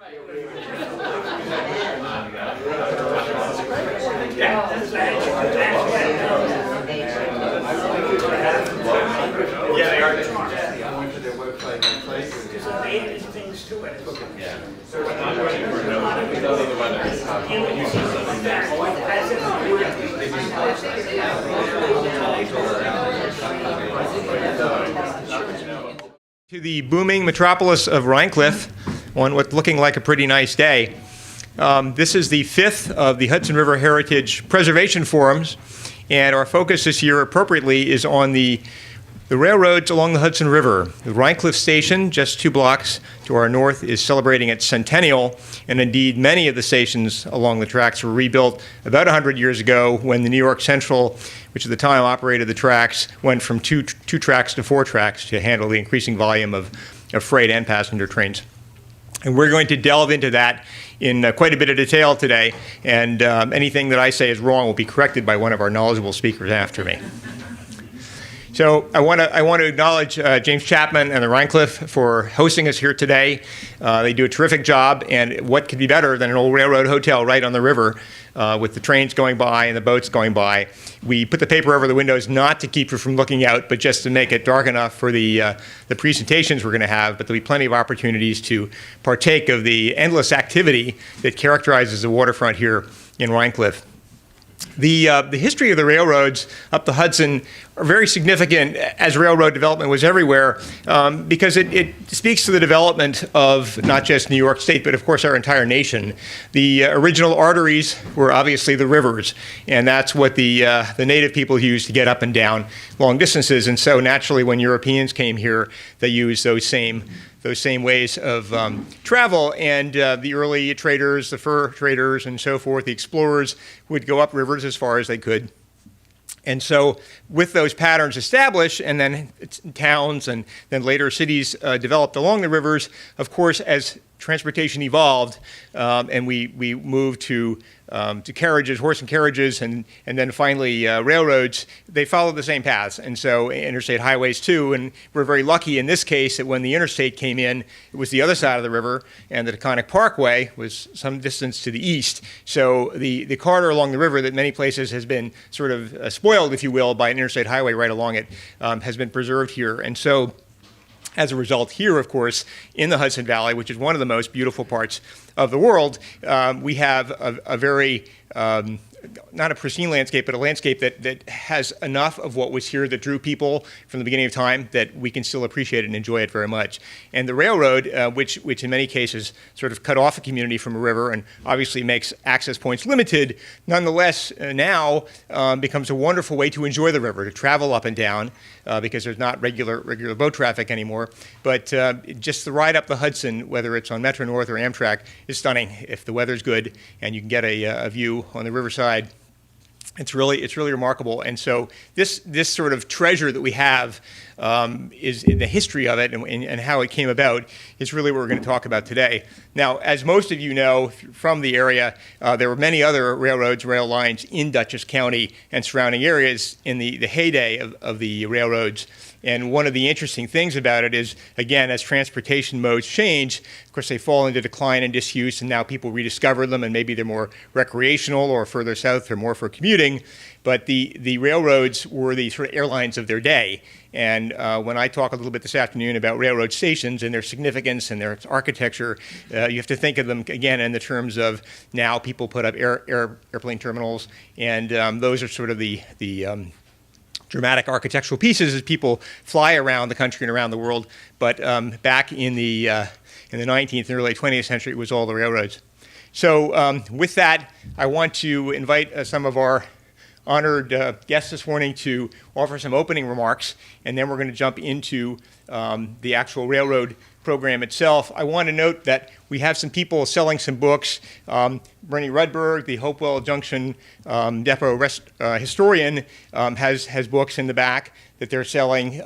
Yeah, they are. I went to their website and played with it. There's eight things to it. Yeah. So I'm waiting for the weather. To the booming metropolis of Rhinecliff on what's looking like a pretty nice day. This is the fifth of the Hudson River Heritage Preservation Forums, and our focus this year appropriately is on the railroads along the Hudson River. The Rhinecliff Station, just 2 blocks to our north, is celebrating its centennial, and indeed many of the stations along the tracks were rebuilt about 100 years ago when the New York Central, which at the time operated the tracks, went from two tracks to 4 tracks to handle the increasing volume of freight and passenger trains. And we're going to delve into that in quite a bit of detail today, and anything that I say is wrong will be corrected by one of our knowledgeable speakers after me. So I want to acknowledge James Chapman and the Rhinecliff for hosting us here today. They do a terrific job, and what could be better than an old railroad hotel right on the river with the trains going by and the boats going by. We put the paper over the windows not to keep you from looking out, but just to make it dark enough for the presentations we're going to have, but there'll be plenty of opportunities to partake of the endless activity that characterizes the waterfront here in Rhinecliff. The history of the railroads up the Hudson are very significant as railroad development was everywhere because it speaks to the development of not just New York State, but of course our entire nation. The original arteries were obviously the rivers, and that's what the native people used to get up and down long distances. And so naturally when Europeans came here, they used those same ways of travel, and the early traders, the fur traders and so forth, the explorers would go up rivers as far as they could. And so with those patterns established, and then towns and then later cities developed along the rivers, of course, as transportation evolved and we moved to carriages, horse and carriages, and then finally railroads, they followed the same paths. And so interstate highways too, and we're very lucky in this case that when the interstate came in, it was the other side of the river, and the Taconic Parkway was some distance to the east. So the corridor along the river that many places has been sort of spoiled, if you will, by an interstate highway right along it, has been preserved here. And so as a result, here, of course, in the Hudson Valley, which is one of the most beautiful parts of the world, we have a very, not a pristine landscape, but a landscape that has enough of what was here that drew people from the beginning of time that we can still appreciate it and enjoy it very much. And the railroad, which in many cases sort of cut off a community from a river and obviously makes access points limited, nonetheless now becomes a wonderful way to enjoy the river, to travel up and down, because there's not regular boat traffic anymore. But just the ride up the Hudson, whether it's on Metro North or Amtrak, is stunning if the weather's good and you can get a view on the riverside. It's really remarkable. And so this sort of treasure that we have is in the history of it and how it came about is really what we're going to talk about today. Now, as most of you know from the area, there were many other railroads, rail lines in Dutchess County and surrounding areas in the heyday of the railroads. And one of the interesting things about it is, again, as transportation modes change, of course, they fall into decline and disuse, and now people rediscover them, and maybe they're more recreational, or further south, they're more for commuting. But the railroads were the sort of airlines of their day. And when I talk a little bit this afternoon about railroad stations and their significance and their architecture, you have to think of them, again, in the terms of now people put up airplane terminals, and those are sort of the dramatic architectural pieces as people fly around the country and around the world. But back in the 19th and early 20th century, it was all the railroads. So with that, I want to invite some of our honored guests this morning to offer some opening remarks, and then we're going to jump into the actual railroad program itself. I want to note that we have some people selling some books. Bernie Rudberg, the Hopewell Junction Depot historian, has books in the back that they're selling.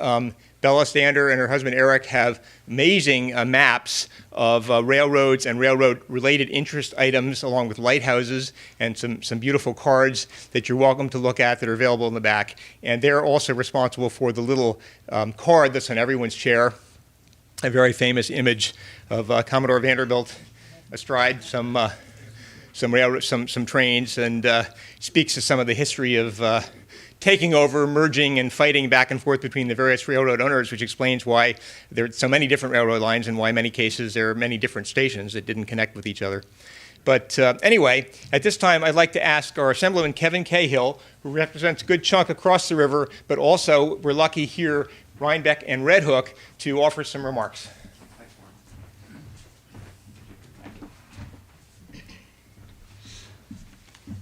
Bella Stander and her husband Eric have amazing maps of railroads and railroad-related interest items, along with lighthouses and some beautiful cards that you're welcome to look at that are available in the back. And they're also responsible for the little card that's on everyone's chair, a very famous image of Commodore Vanderbilt astride some railroad, some trains, and speaks to some of the history of taking over, merging, and fighting back and forth between the various railroad owners, which explains why there are so many different railroad lines and why in many cases there are many different stations that didn't connect with each other. But anyway, at this time, I'd like to ask our Assemblyman Kevin Cahill, who represents a good chunk across the river, but also, we're lucky here, Rhinebeck and Red Hook, to offer some remarks.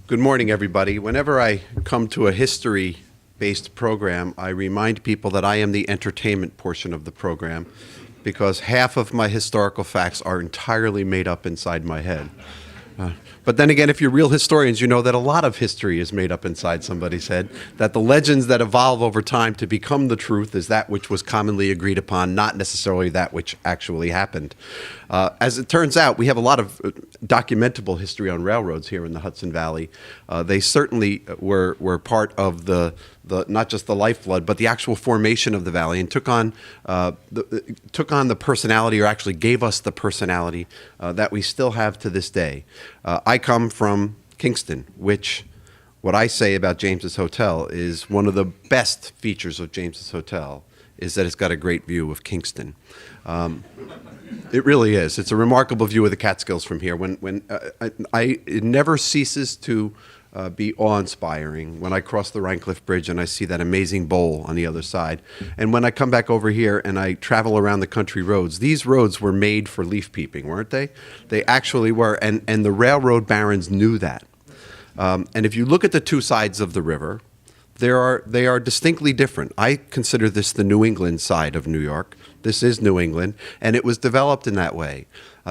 Good morning, everybody. Whenever I come to a history-based program, I remind people that I am the entertainment portion of the program because half of my historical facts are entirely made up inside my head. But then again, if you're real historians, you know that a lot of history is made up inside somebody's head, that the legends that evolve over time to become the truth is that which was commonly agreed upon, not necessarily that which actually happened. As it turns out, we have a lot of documentable history on railroads here in the Hudson Valley. They certainly were part of the not just the lifeblood, but the actual formation of the valley, and took on the personality, or actually gave us the personality that we still have to this day. I come from Kingston, which, what I say about James's Hotel is one of the best features of James's Hotel is that it's got a great view of Kingston. It really is. It's a remarkable view of the Catskills from here. It never ceases to be awe-inspiring when I cross the Rhinecliff Bridge and I see that amazing bowl on the other side. And when I come back over here and I travel around the country roads, these roads were made for leaf peeping, weren't they? They actually were, and the railroad barons knew that. And if you look at the two sides of the river, they are distinctly different. I consider this the New England side of New York. This is New England, and it was developed in that way.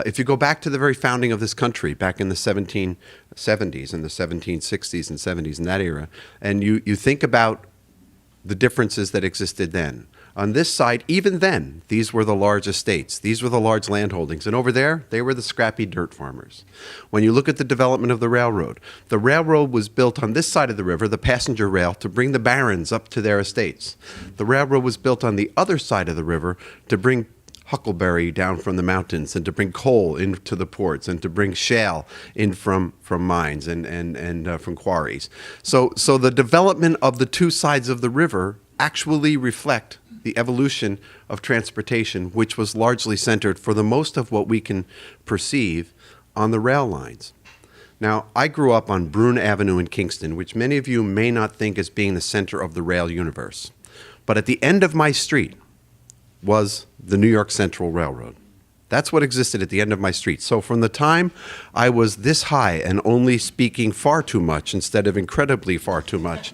If you go back to the very founding of this country, back in the 1770s and the 1760s and 70s, in that era, and you think about the differences that existed then. On this side, even then, these were the large estates. These were the large landholdings. And over there, they were the scrappy dirt farmers. When you look at the development of the railroad was built on this side of the river, the passenger rail, to bring the barons up to their estates. The railroad was built on the other side of the river to bring huckleberry down from the mountains, and to bring coal into the ports, and to bring shale in from mines and from quarries. So the development of the two sides of the river actually reflect the evolution of transportation, which was largely centered, for the most of what we can perceive, on the rail lines. Now, I grew up on Brune Avenue in Kingston, which many of you may not think as being the center of the rail universe. But at the end of my street was the New York Central Railroad. That's what existed at the end of my street. So from the time I was this high and only speaking far too much instead of incredibly far too much,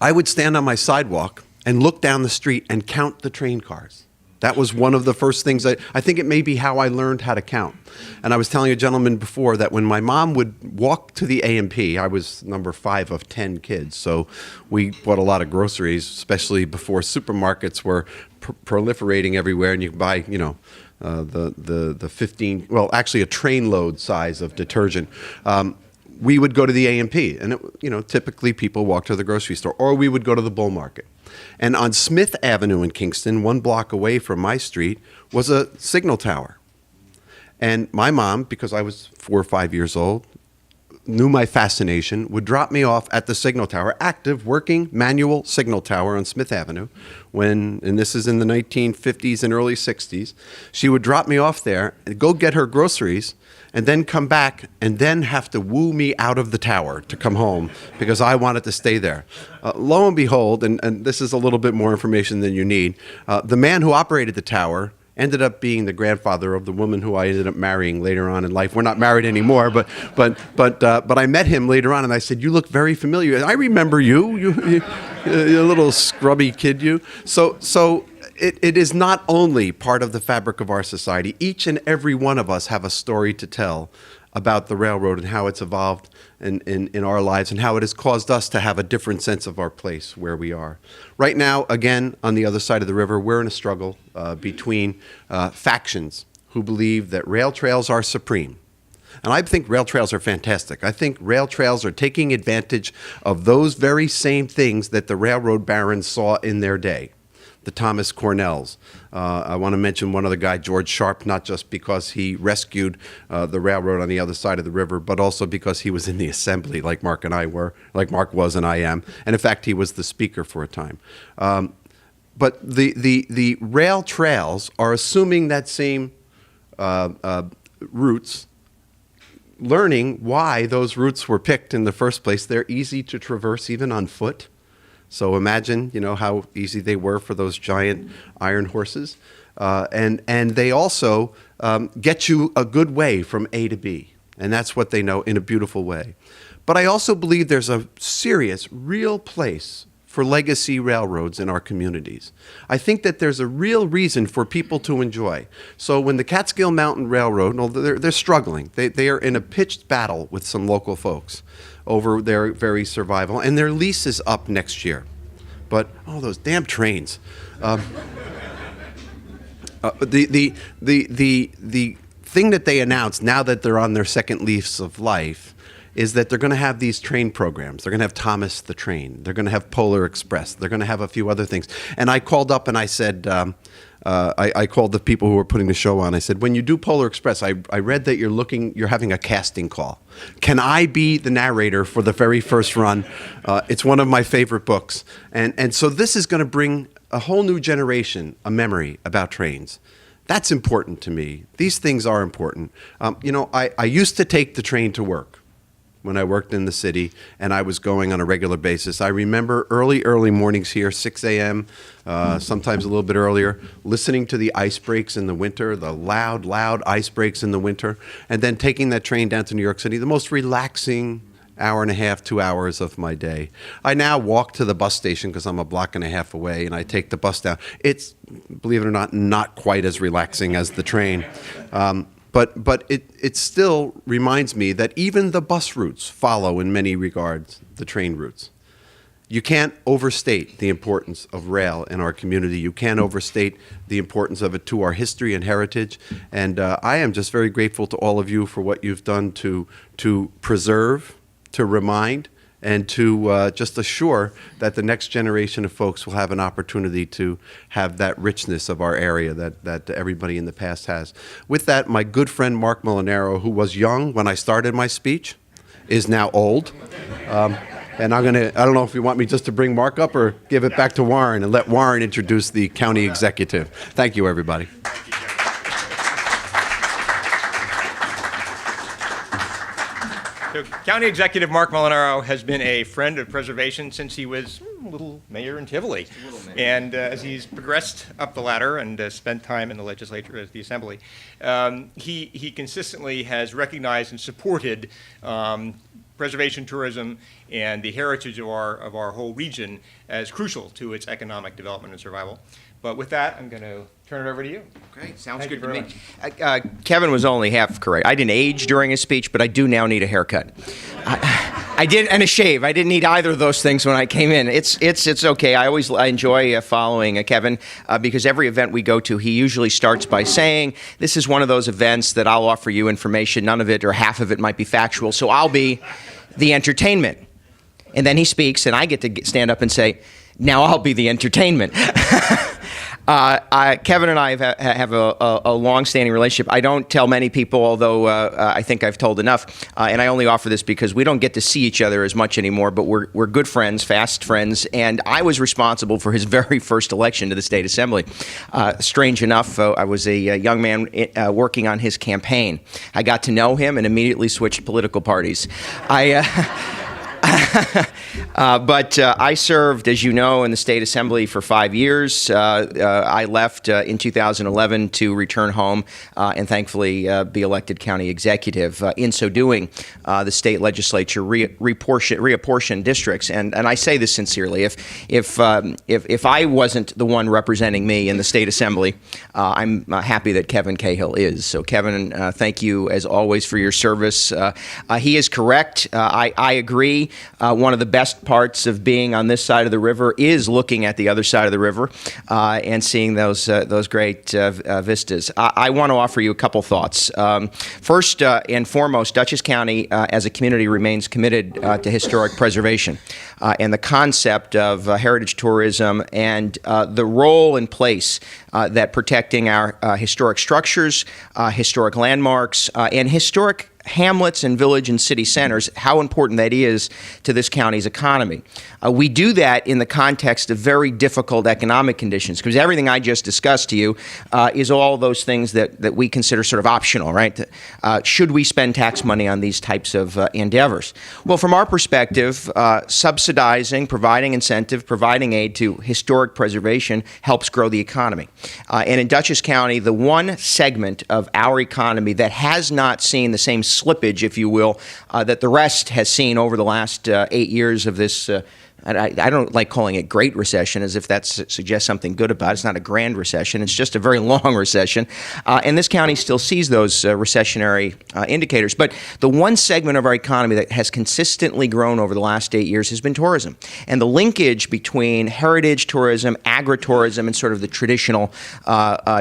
I would stand on my sidewalk and look down the street and count the train cars. That was one of the first things I think it may be how I learned how to count. And I was telling a gentleman before that when my mom would walk to the A&P, I was number 5 of 10 kids, so we bought a lot of groceries, especially before supermarkets were proliferating everywhere, and you could buy, the 15, well, actually a train load size of detergent. We would go to the A&P, and typically people walk to the grocery store, or we would go to the bull market. And on Smith Avenue in Kingston, 1 block away from my street, was a signal tower. And my mom, because I was 4 or 5 years old, knew my fascination, would drop me off at the signal tower, active, working, manual signal tower on Smith Avenue, and this is in the 1950s and early 60s. She would drop me off there and go get her groceries, and then come back and then have to woo me out of the tower to come home because I wanted to stay there. Lo and behold, and this is a little bit more information than you need, the man who operated the tower ended up being the grandfather of the woman who I ended up marrying later on in life. We're not married anymore, but I met him later on, and I said, "You look very familiar. I remember you. You a little scrubby kid, you." So it is not only part of the fabric of our society. Each and every one of us have a story to tell about the railroad and how it's evolved in our lives and how it has caused us to have a different sense of our place where we are. Right now, again, on the other side of the river, we're in a struggle between factions who believe that rail trails are supreme. And I think rail trails are fantastic. I think rail trails are taking advantage of those very same things that the railroad barons saw in their day. the Thomas Cornells. I want to mention one other guy, George Sharp, not just because he rescued the railroad on the other side of the river, but also because he was in the assembly, like Mark and I were, like Mark was and I am. And in fact, he was the speaker for a time. But the rail trails are assuming that same routes, learning why those routes were picked in the first place. They're easy to traverse even on foot. So imagine, how easy they were for those giant iron horses. And they also get you a good way from A to B. And that's what they know in a beautiful way. But I also believe there's a serious, real place for legacy railroads in our communities. I think that there's a real reason for people to enjoy. So when the Catskill Mountain Railroad, they're struggling. They are in a pitched battle with some local folks over their very survival, and their lease is up next year. But, those damn trains. The thing that they announced now that they're on their second lease of life is that they're going to have these train programs. They're going to have Thomas the Train. They're going to have Polar Express. They're going to have a few other things. And I called up and I said, I called the people who were putting the show on. I said, when you do Polar Express, I read that you're having a casting call. Can I be the narrator for the very first run? It's one of my favorite books. And so this is going to bring a whole new generation a memory about trains. That's important to me. These things are important. I used to take the train to work when I worked in the city, and I was going on a regular basis. I remember early mornings here, 6 a.m., sometimes a little bit earlier, listening to the ice breaks in the winter, the loud ice breaks in the winter, and then taking that train down to New York City, the most relaxing hour and a half, 2 hours of my day. I now walk to the bus station because I'm a block and a half away, and I take the bus down. It's, believe it or not quite as relaxing as the train. But it still reminds me that even the bus routes follow, in many regards, the train routes. You can't overstate the importance of rail in our community. You can't overstate the importance of it to our history and heritage. And I am just very grateful to all of you for what you've done to preserve, to remind, and to just assure that the next generation of folks will have an opportunity to have that richness of our area that everybody in the past has. With that, my good friend Mark Molinaro, who was young when I started my speech, is now old. And I don't know if you want me just to bring Mark up or give it back to Warren and let Warren introduce the county executive. Thank you, everybody. So, County Executive Mark Molinaro has been a friend of preservation since he was a little mayor in Tivoli. And as he's progressed up the ladder and spent time in the legislature as the assembly, he consistently has recognized and supported preservation tourism and the heritage of our whole region as crucial to its economic development and survival. But with that, I'm going to turn it over to you. Great, sounds Thank good you to me. very Kevin was only half correct. I didn't age during his speech, but I do now need a haircut. I did, and a shave. I didn't need either of those things when I came in. It's okay. I enjoy following Kevin because every event we go to, he usually starts by saying, "This is one of those events that I'll offer you information. None of it or half of it might be factual, so I'll be the entertainment." And then he speaks, and I get to stand up and say, "Now I'll be the entertainment." Kevin and I have a long-standing relationship. I don't tell many people, although I think I've told enough. And I only offer this because we don't get to see each other as much anymore, but we're good friends, fast friends. And I was responsible for his very first election to the state assembly. Strange enough, I was a young man working on his campaign. I got to know him and immediately switched political parties. But I served, as you know, in the state assembly for 5 years. I left in 2011 to return home and thankfully be elected county executive. In so doing, the state legislature reapportioned districts, and I say this sincerely. If I wasn't the one representing me in the state assembly, I'm happy that Kevin Cahill is. So, Kevin, thank you as always for your service. He is correct. I agree. One of the best parts of being on this side of the river is looking at the other side of the river and seeing those great vistas. I want to offer you a couple thoughts. First and foremost, Dutchess County as a community remains committed to historic preservation and the concept of heritage tourism and the role and place that protecting our historic structures, historic landmarks, and historic hamlets and village and city centers, how important that is to this county's economy. We do that in the context of very difficult economic conditions, because everything I just discussed to you is all those things that we consider sort of optional, right? Should we spend tax money on these types of endeavors? Well, from our perspective, subsidizing, providing incentive, providing aid to historic preservation helps grow the economy. And in Dutchess County, the one segment of our economy that has not seen the same slippage, if you will, that the rest has seen over the last 8 years of this I don't like calling it Great Recession as if that suggests something good about it. It's not a grand recession. It's just a very long recession. And this county still sees those recessionary indicators. But the one segment of our economy that has consistently grown over the last 8 years has been tourism. And the linkage between heritage tourism, agritourism, and sort of the traditional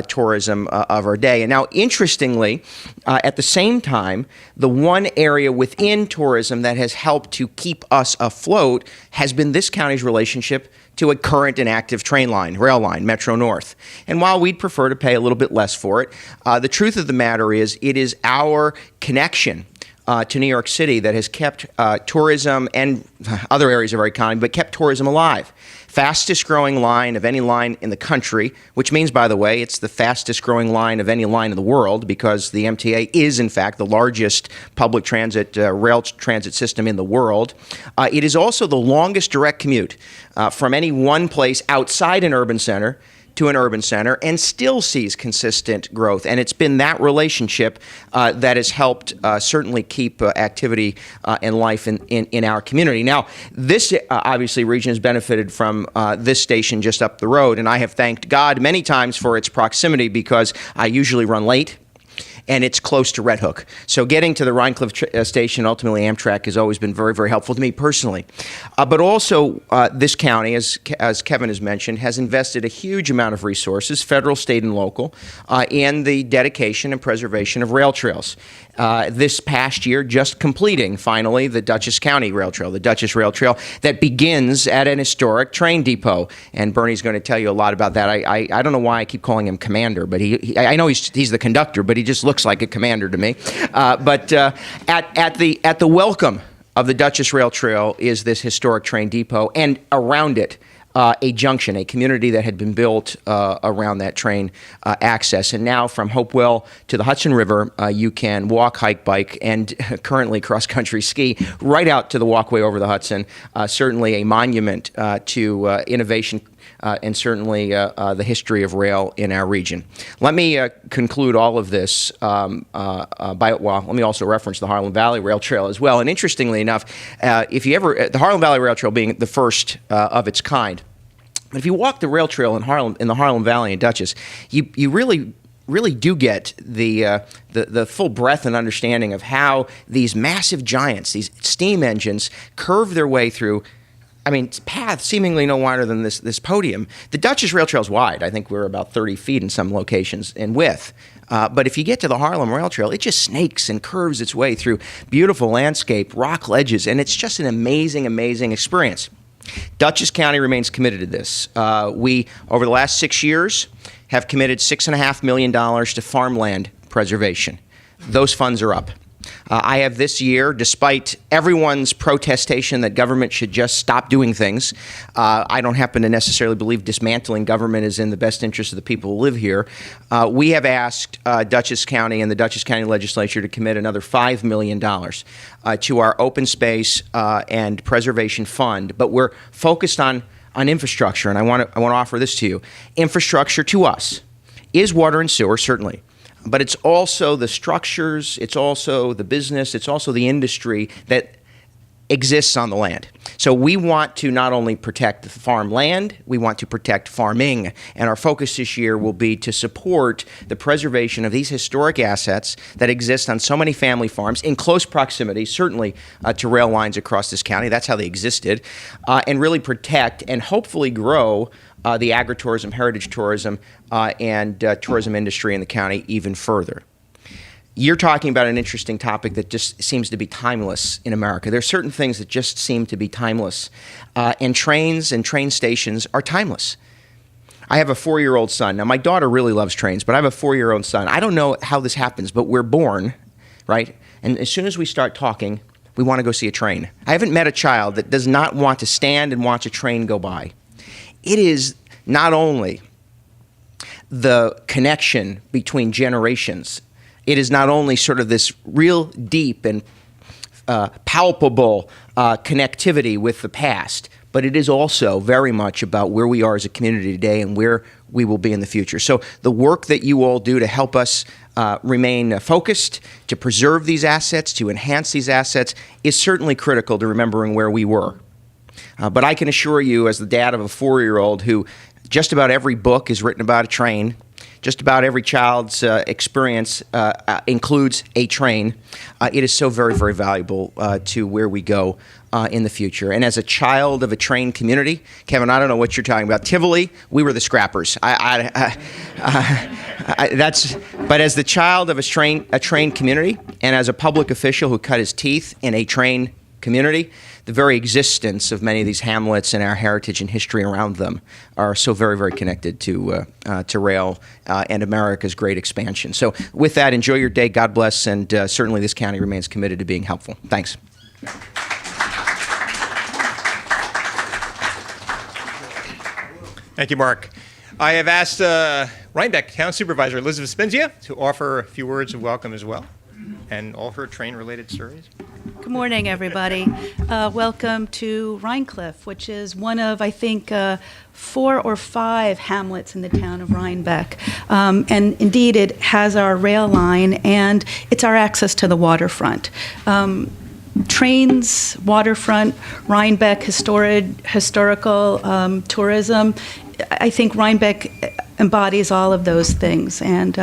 tourism of our day. And now, interestingly, at the same time, the one area within tourism that has helped to keep us afloat has been this county's relationship to a current and active train line, rail line, Metro North. And while we'd prefer to pay a little bit less for it, the truth of the matter is it is our connection to New York City that has kept tourism and other areas of our economy, but kept tourism alive. Fastest growing line of any line in the country, which means, by the way, it's the fastest growing line of any line in the world because the MTA is, in fact, the largest public transit, rail transit system in the world. It is also the longest direct commute from any one place outside an urban center to an urban center and still sees consistent growth. And it's been that relationship that has helped certainly keep activity and life in our community. Now, this obviously region has benefited from this station just up the road, and I have thanked God many times for its proximity because I usually run late. And it's close to Red Hook. So getting to the Rhinecliff station, ultimately Amtrak, has always been very, very helpful to me personally. But also, this county, as Kevin has mentioned, has invested a huge amount of resources, federal, state, and local, in the dedication and preservation of rail trails. This past year, just completing, finally, the Dutchess County Rail Trail, the Dutchess Rail Trail, that begins at an historic train depot. And Bernie's going to tell you a lot about that. I don't know why I keep calling him Commander, but I know he's the conductor, but he just looks like a commander to me. But at the welcome of the Dutchess Rail Trail is this historic train depot, and around it, a junction, a community that had been built around that train access. And now from Hopewell to the Hudson River, you can walk, hike, bike, and currently cross-country ski right out to the walkway over the Hudson. Certainly a monument to innovation and certainly the history of rail in our region. Let me conclude all of this let me also reference the Harlem Valley Rail Trail as well. And interestingly enough, the Harlem Valley Rail Trail being the first of its kind, but if you walk the rail trail in the Harlem Valley in Dutchess, you really do get the full breadth and understanding of how these massive giants, these steam engines, curve their way through. I mean, paths seemingly no wider than this podium. The Dutchess Rail Trail is wide. I think we're about 30 feet in some locations in width. But if you get to the Harlem Rail Trail, it just snakes and curves its way through beautiful landscape, rock ledges, and it's just an amazing, amazing experience. Dutchess County remains committed to this. We, over the last 6 years, have committed $6.5 million to farmland preservation. Those funds are up. I have this year, despite everyone's protestation that government should just stop doing things, I don't happen to necessarily believe dismantling government is in the best interest of the people who live here. We have asked Dutchess County and the Dutchess County Legislature to commit another $5 million to our open space and preservation fund, but we're focused on infrastructure, and I want to offer this to you. Infrastructure to us is water and sewer, certainly. But it's also the structures, it's also the business, it's also the industry that exists on the land. So we want to not only protect the farmland, we want to protect farming. And our focus this year will be to support the preservation of these historic assets that exist on so many family farms in close proximity, certainly to rail lines across this county. That's how they existed. And really protect and hopefully grow the agritourism, heritage tourism, and tourism industry in the county even further. You're talking about an interesting topic that just seems to be timeless in America. There are certain things that just seem to be timeless. And trains and train stations are timeless. I have a 4-year-old son. Now, my daughter really loves trains, but I have a 4-year-old son. I don't know how this happens, but we're born, right? And as soon as we start talking, we want to go see a train. I haven't met a child that does not want to stand and watch a train go by. It is not only the connection between generations. It is not only sort of this real deep and palpable connectivity with the past, but it is also very much about where we are as a community today and where we will be in the future. So the work that you all do to help us remain focused, to preserve these assets, to enhance these assets, is certainly critical to remembering where we were. But I can assure you, as the dad of a 4-year-old who just about every book is written about a train, just about every child's experience includes a train. It is so very, very valuable to where we go in the future. And as a child of a train community, Kevin, I don't know what you're talking about. Tivoli, we were the scrappers. But as the child of a train community, and as a public official who cut his teeth in a train community, the very existence of many of these hamlets and our heritage and history around them are so very, very connected to rail and America's great expansion. So with that, enjoy your day. God bless. And certainly this county remains committed to being helpful. Thanks. Thank you, Mark. I have asked Rhinebeck Town Supervisor Elizabeth Spinzia to offer a few words of welcome as well, and all her train-related stories. Good morning, everybody. Welcome to Rhinecliff, which is one of, I think, 4 or 5 hamlets in the town of Rhinebeck. And indeed, it has our rail line, and it's our access to the waterfront. Trains, waterfront, Rhinebeck, historical tourism. I think Rhinebeck embodies all of those things, and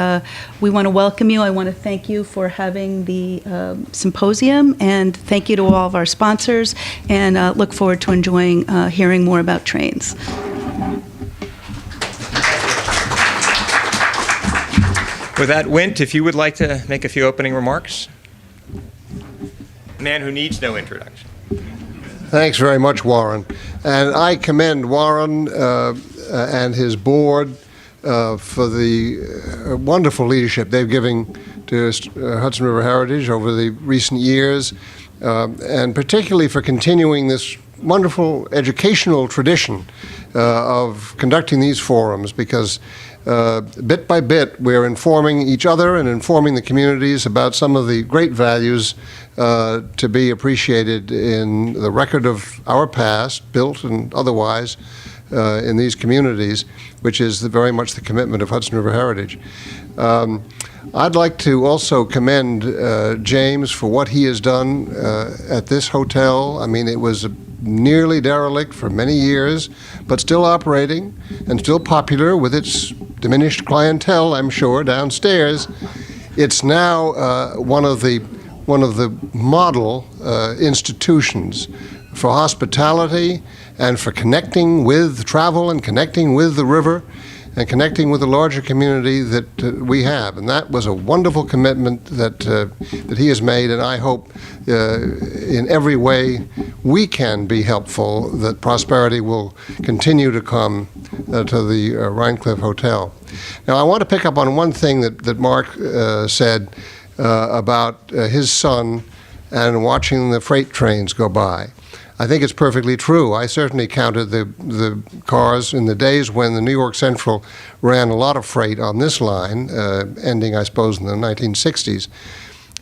we want to welcome you. I want to thank you for having the symposium, and thank you to all of our sponsors, and look forward to enjoying hearing more about trains. With that, Wint, if you would like to make a few opening remarks. A man who needs no introduction. Thanks very much, Warren. And I commend Warren and his board for the wonderful leadership they've given to Hudson River Heritage over the recent years, and particularly for continuing this wonderful educational tradition of conducting these forums, because bit by bit we're informing each other and informing the communities about some of the great values to be appreciated in the record of our past, built and otherwise, in these communities, which is very much the commitment of Hudson River Heritage. I'd like to also commend James for what he has done at this hotel. I mean, it was nearly derelict for many years, but still operating and still popular with its diminished clientele, I'm sure, downstairs. It's now one of the model institutions for hospitality and for connecting with travel and connecting with the river and connecting with the larger community that we have. And that was a wonderful commitment that he has made, and I hope in every way we can be helpful, that prosperity will continue to come to the Rhinecliff Hotel. Now, I want to pick up on one thing that Mark said about his son and watching the freight trains go by. I think it's perfectly true. I certainly counted the cars in the days when the New York Central ran a lot of freight on this line, ending, I suppose, in the 1960s,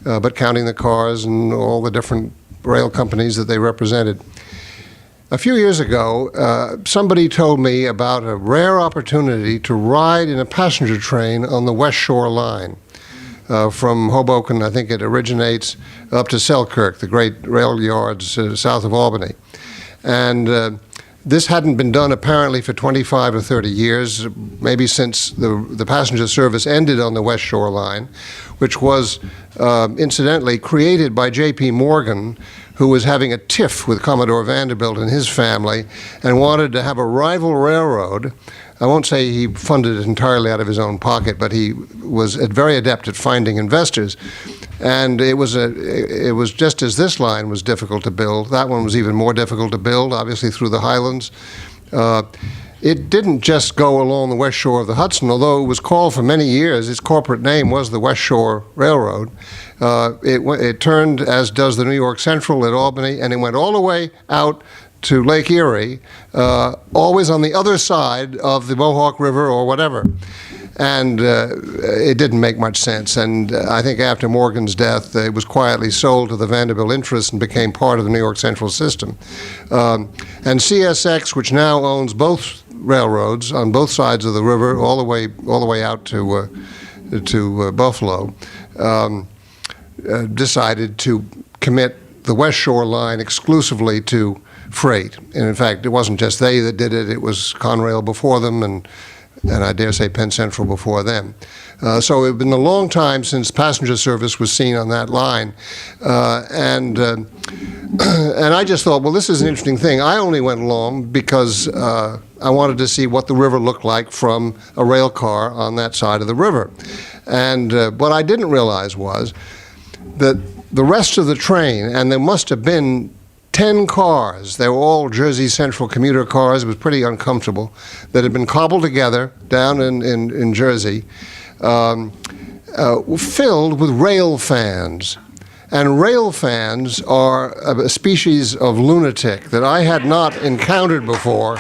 but counting the cars and all the different rail companies that they represented. A few years ago, somebody told me about a rare opportunity to ride in a passenger train on the West Shore Line. from Hoboken. I think it originates up to Selkirk, the great rail yards south of Albany. And this hadn't been done apparently for 25 or 30 years, maybe since the passenger service ended on the West Shore Line, which was incidentally created by J.P. Morgan, who was having a tiff with Commodore Vanderbilt and his family and wanted to have a rival railroad. I won't say he funded it entirely out of his own pocket, but he was very adept at finding investors. And it was just as this line was difficult to build, that one was even more difficult to build, obviously through the highlands. It didn't just go along the west shore of the Hudson, although it was called for many years. Its corporate name was the West Shore Railroad. It turned, as does the New York Central at Albany, and it went all the way out to Lake Erie, always on the other side of the Mohawk River or whatever. And it didn't make much sense. And I think after Morgan's death, it was quietly sold to the Vanderbilt interests and became part of the New York Central system. And CSX, which now owns both railroads on both sides of the river, all the way out to Buffalo, decided to commit the West Shore Line exclusively to freight. And in fact, it wasn't just they that did it; it was Conrail before them, and I dare say Penn Central before them. So it had been a long time since passenger service was seen on that line. And I just thought, well, this is an interesting thing. I only went along because I wanted to see what the river looked like from a rail car on that side of the river. And what I didn't realize was that the rest of the train, and there must have been 10 cars, they were all Jersey Central commuter cars, it was pretty uncomfortable, that had been cobbled together down in Jersey, filled with rail fans. And rail fans are a species of lunatic that I had not encountered before.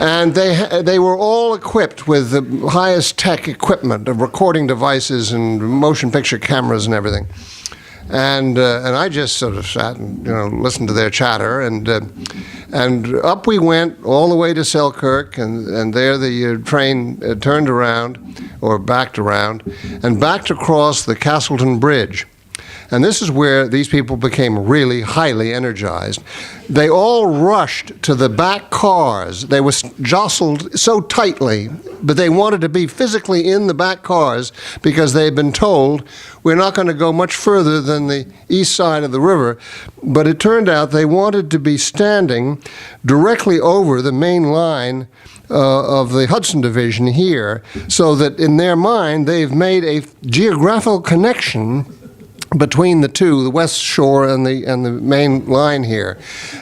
And they were all equipped with the highest tech equipment of recording devices and motion picture cameras and everything. And I just sort of sat and listened to their chatter, and up we went all the way to Selkirk, and there the train turned around, or backed around, and backed across the Castleton Bridge. And this is where these people became really highly energized. They all rushed to the back cars. They were jostled so tightly, but they wanted to be physically in the back cars because they had been told, we're not going to go much further than the east side of the river. But it turned out they wanted to be standing directly over the main line of the Hudson Division here, so that in their mind they've made a geographical connection between the two, the West Shore and the main line here.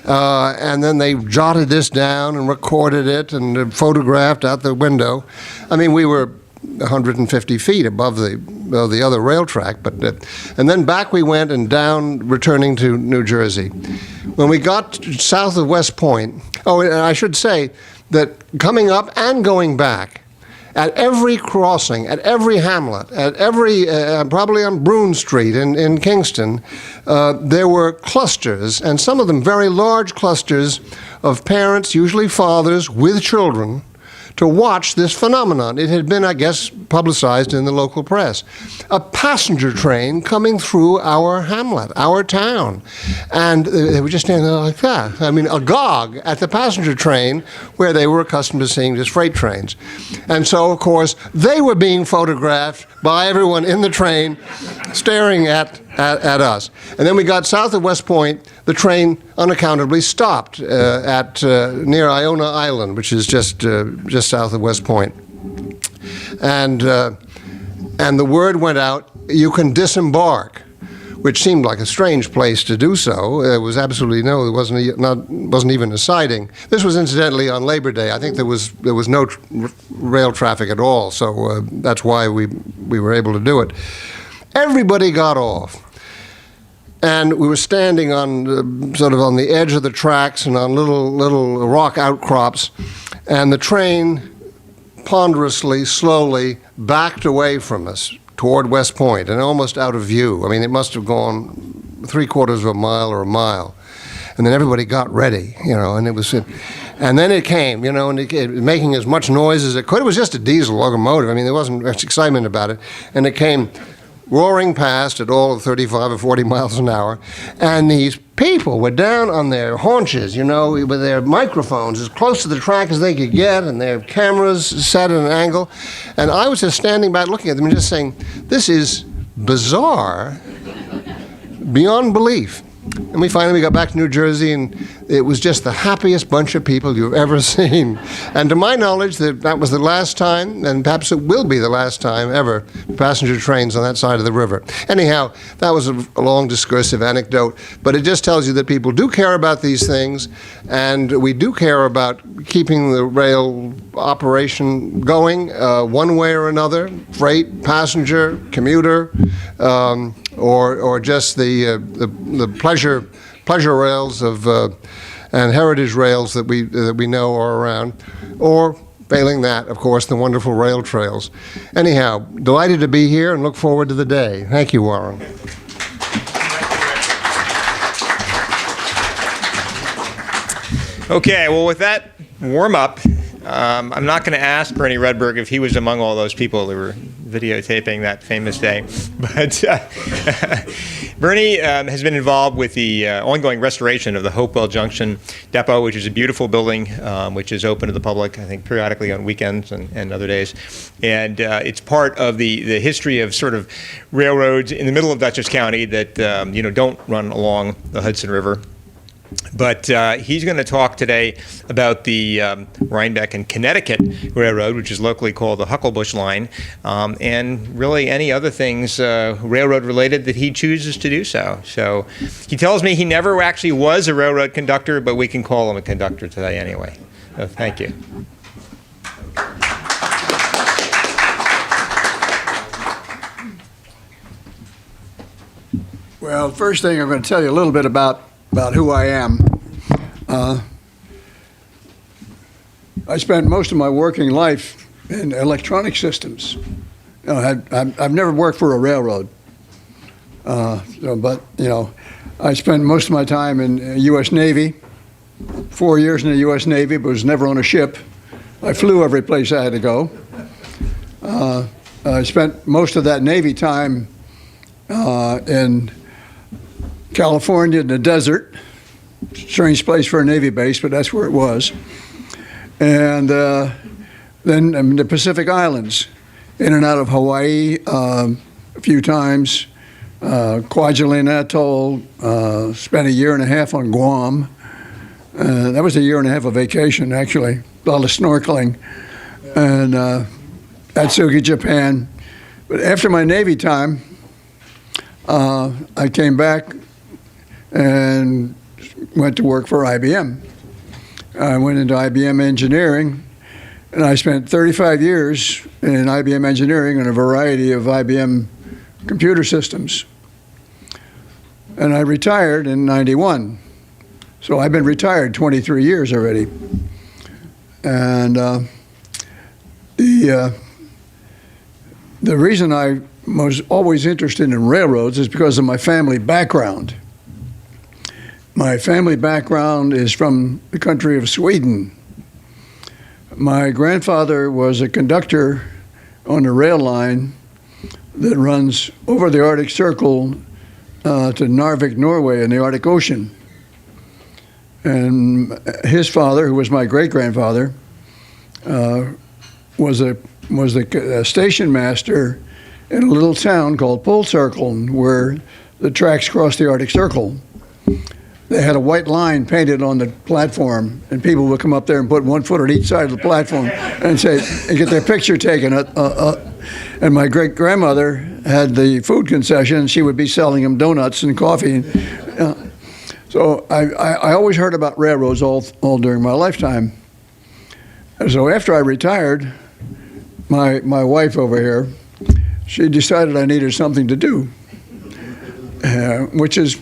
And then they jotted this down and recorded it and photographed out the window. I mean, we were 150 feet above the other rail track, but and then back we went and down, returning to New Jersey. When we got south of West Point, and I should say that coming up and going back, at every crossing, at every hamlet, at every, probably on Broome Street in Kingston, there were clusters, and some of them very large clusters of parents, usually fathers, with children, to watch this phenomenon. It had been, I guess, publicized in the local press. A passenger train coming through our hamlet, our town. And they were just standing there like that. I mean, agog at the passenger train where they were accustomed to seeing just freight trains. And so, of course, they were being photographed by everyone in the train staring at us. And then we got south of West Point. The train unaccountably stopped at near Iona Island, which is just south of West Point. And the word went out, you can disembark, which seemed like a strange place to do so. There was absolutely there wasn't even a siding. This was incidentally on Labor Day. I think there was no rail traffic at all, so that's why we were able to do it. Everybody got off. And we were standing on sort of on the edge of the tracks and on little rock outcrops, and the train ponderously, slowly backed away from us toward West Point and almost out of view. I mean, it must have gone 3/4 of a mile or a mile. And then everybody got ready, and it was, And then it came, you know, and it making as much noise as it could. It was just a diesel locomotive. I mean, there wasn't much excitement about it. And it came roaring past at all of 35 or 40 miles an hour. And these people were down on their haunches, you know, with their microphones as close to the track as they could get, and their cameras set at an angle. And I was just standing back looking at them and just saying, this is bizarre beyond belief. And we finally got back to New Jersey, and it was just the happiest bunch of people you've ever seen. And to my knowledge, that was the last time, and perhaps it will be the last time ever, passenger trains on that side of the river. Anyhow, that was a long discursive anecdote, but it just tells you that people do care about these things, and we do care about keeping the rail operation going one way or another, freight, passenger, commuter, or just the pleasure rails and heritage rails that we know are around, or failing that, of course, the wonderful rail trails. Anyhow, delighted to be here and look forward to the day. Thank you, Warren. Okay, well, with that warm-up, I'm not going to ask Bernie Rudberg if he was among all those people who were videotaping that famous day. But Bernie has been involved with the ongoing restoration of the Hopewell Junction Depot, which is a beautiful building, which is open to the public, I think, periodically on weekends and other days. And it's part of the history of sort of railroads in the middle of Dutchess County that, don't run along the Hudson River. But he's going to talk today about the Rhinebeck and Connecticut Railroad, which is locally called the Hucklebush Line, and really any other things railroad related that he chooses to do so. So he tells me he never actually was a railroad conductor, but we can call him a conductor today anyway. So thank you. Well, first thing I'm going to tell you a little bit about who I am. I spent most of my working life in electronic systems. I've never worked for a railroad, but I spent most of my time in the U.S. Navy. 4 years in the U.S. Navy, but was never on a ship. I flew every place I had to go. I spent most of that Navy time in California in the desert. Strange place for a Navy base, but that's where it was. And then in the Pacific Islands, in and out of Hawaii a few times, Kwajalein Atoll, spent a year and a half on Guam. That was a year and a half of vacation, actually, a lot of snorkeling. And Atsugi, Japan. But after my Navy time, I came back and went to work for IBM. I went into IBM engineering, and I spent 35 years in IBM engineering on a variety of IBM computer systems. And I retired in '91. So I've been retired 23 years already. And the reason I was always interested in railroads is because of my family background. My family background is from the country of Sweden. My grandfather was a conductor on the rail line that runs over the Arctic Circle to Narvik, Norway in the Arctic Ocean. And his father, who was my great-grandfather, was the station master in a little town called Polcirkeln, where the tracks crossed the Arctic Circle. They had a white line painted on the platform, and people would come up there and put 1 foot on each side of the platform and get their picture taken. And my great-grandmother had the food concession. She would be selling them donuts and coffee. So I always heard about railroads all during my lifetime. And so after I retired, my wife over here, she decided I needed something to do, which is,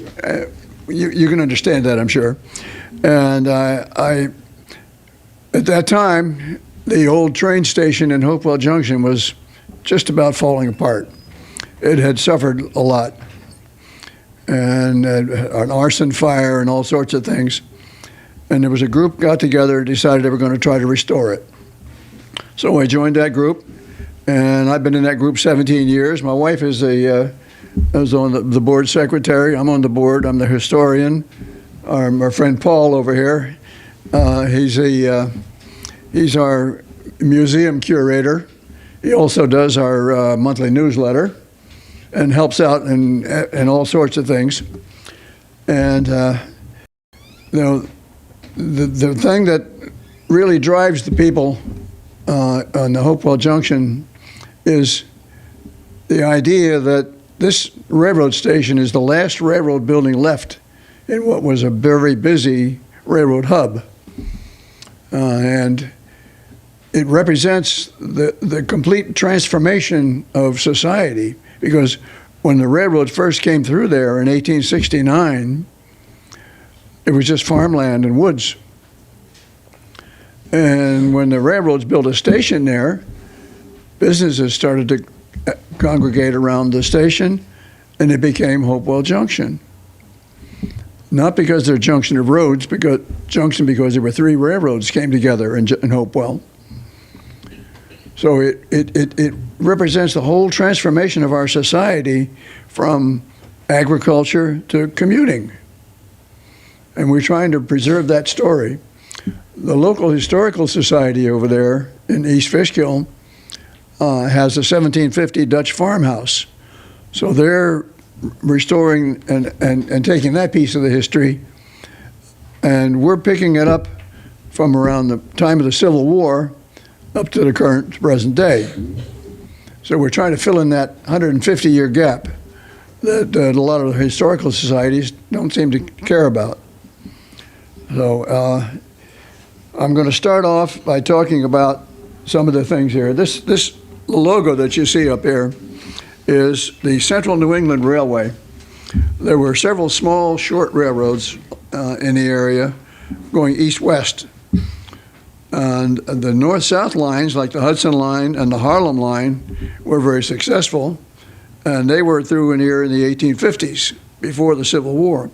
you can understand that, I'm sure. And I at that time, the old train station in Hopewell Junction was just about falling apart. It had suffered a lot, and an arson fire and all sorts of things. and there was a group got together and decided they were going to try to restore it. So I joined that group, and I've been in that group 17 years. My wife is on the board secretary. I'm on the board. I'm the historian. Our friend Paul over here, he's our museum curator. He also does our monthly newsletter and helps out in all sorts of things. And the thing that really drives the people on the Hopewell Junction is the idea that this railroad station is the last railroad building left in what was a very busy railroad hub. And it represents the complete transformation of society, because when the railroad first came through there in 1869, it was just farmland and woods. And when the railroads built a station there, businesses started to congregate around the station, and it became Hopewell Junction. Not because they're a junction of roads, because there were 3 railroads came together in Hopewell. So it represents the whole transformation of our society from agriculture to commuting. And we're trying to preserve that story. The local historical society over there in East Fishkill has a 1750 Dutch farmhouse. So they're restoring and taking that piece of the history, and we're picking it up from around the time of the Civil War up to the current present day. So we're trying to fill in that 150-year gap that a lot of the historical societies don't seem to care about. So I'm going to start off by talking about some of the things here. This logo that you see up here is the Central New England Railway. There were several small, short railroads in the area going east-west. And the north-south lines, like the Hudson Line and the Harlem Line, were very successful. And they were through in here in the 1850s, before the Civil War.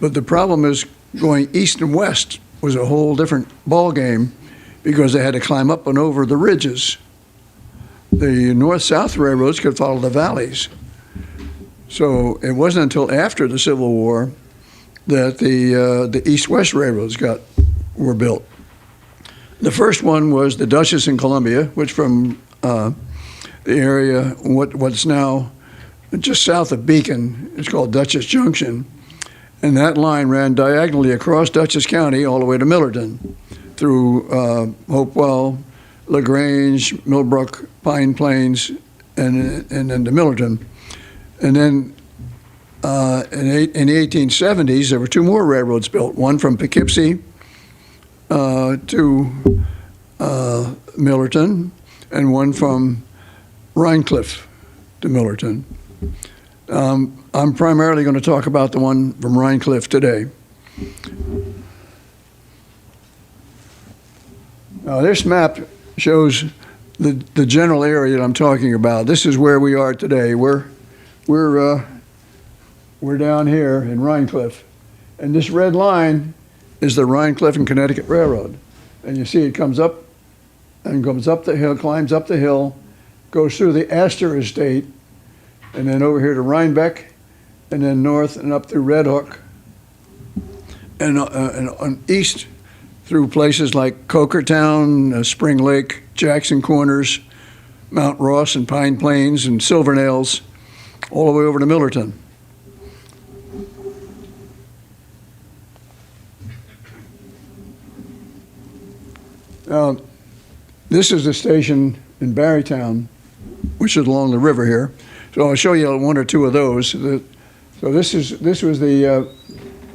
But the problem is going east and west was a whole different ballgame, because they had to climb up and over the ridges. The north-south railroads could follow the valleys. So it wasn't until after the Civil War that the east-west railroads were built. The first one was the Dutchess in Columbia, which from the area, what's now just south of Beacon, it's called Dutchess Junction. And that line ran diagonally across Dutchess County all the way to Millerton, through Hopewell, LaGrange, Millbrook, Pine Plains, and then to Millerton. And then in the 1870s, there were 2 more railroads built, one from Poughkeepsie to Millerton, and one from Rhinecliff to Millerton. I'm primarily going to talk about the one from Rhinecliff today. Now, this map shows the general area that I'm talking about. This is where we are today. We're down here in Rhinecliff, and this red line is the Rhinecliff and Connecticut Railroad. And you see it comes up and comes up the hill, climbs up the hill, goes through the Astor Estate, and then over here to Rhinebeck, and then north and up through Red Hook, and on east through places like Cokertown, Spring Lake, Jackson Corners, Mount Ross and Pine Plains and Silvernails, all the way over to Millerton. This is the station in Barrytown, which is along the river here. So I'll show you 1 or 2 of those. So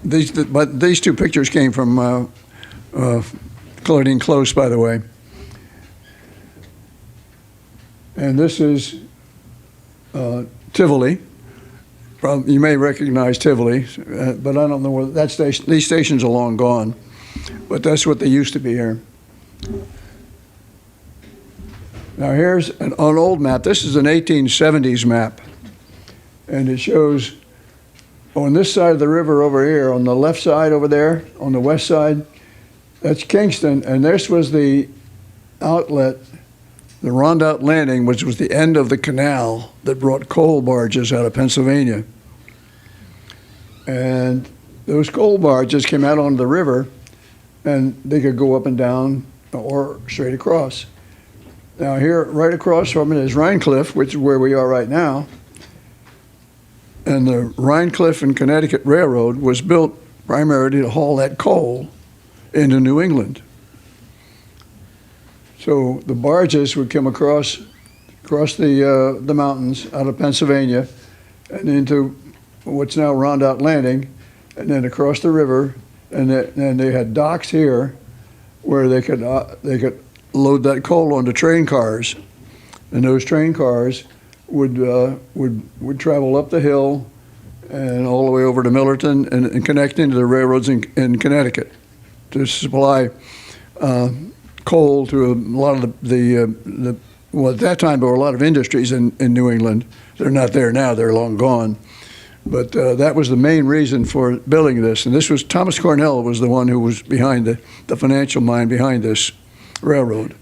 these 2 pictures came from Claudine Close, by the way. And this is Tivoli. You may recognize Tivoli, but I don't know where that station. These stations are long gone, but that's what they used to be here. Now here's an old map. This is an 1870s map, and it shows on this side of the river over here, on the left side over there, on the west side, that's Kingston, and this was the outlet, the Rondout Landing, which was the end of the canal that brought coal barges out of Pennsylvania. And those coal barges came out onto the river, and they could go up and down or straight across. Now here, right across from it is Rhinecliff, which is where we are right now. And the Rhinecliff and Connecticut Railroad was built primarily to haul that coal into New England. So the barges would come across the mountains out of Pennsylvania and into what's now Rondout Landing, and then across the river, and then they had docks here where they could load that coal onto train cars, and those train cars would travel up the hill and all the way over to Millerton and connect into the railroads in Connecticut to supply coal to a lot of the well, at that time there were a lot of industries in New England. They're not there now, they're long gone. But that was the main reason for building this. And this was, Thomas Cornell was the one who was behind the financial mind behind this railroad.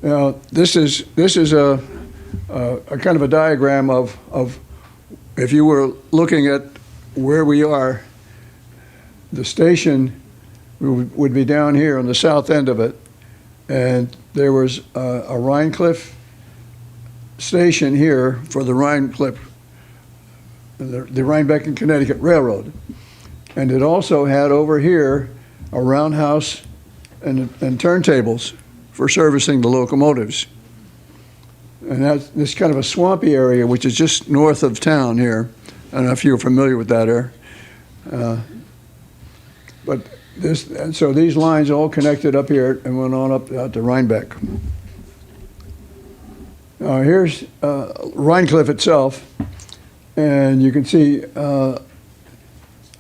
Now, this is a kind of a diagram of if you were looking at where we are, the station would be down here on the south end of it, and there was a Rhinecliff station here for the Rhinecliff, the Rhinebeck and Connecticut Railroad, and it also had over here a roundhouse and turntables for servicing the locomotives. And that's this kind of a swampy area, which is just north of town here. I don't know if you're familiar with that area. But so these lines all connected up here and went on up out to Rhinebeck. Now here's Rhinecliff itself, and you can see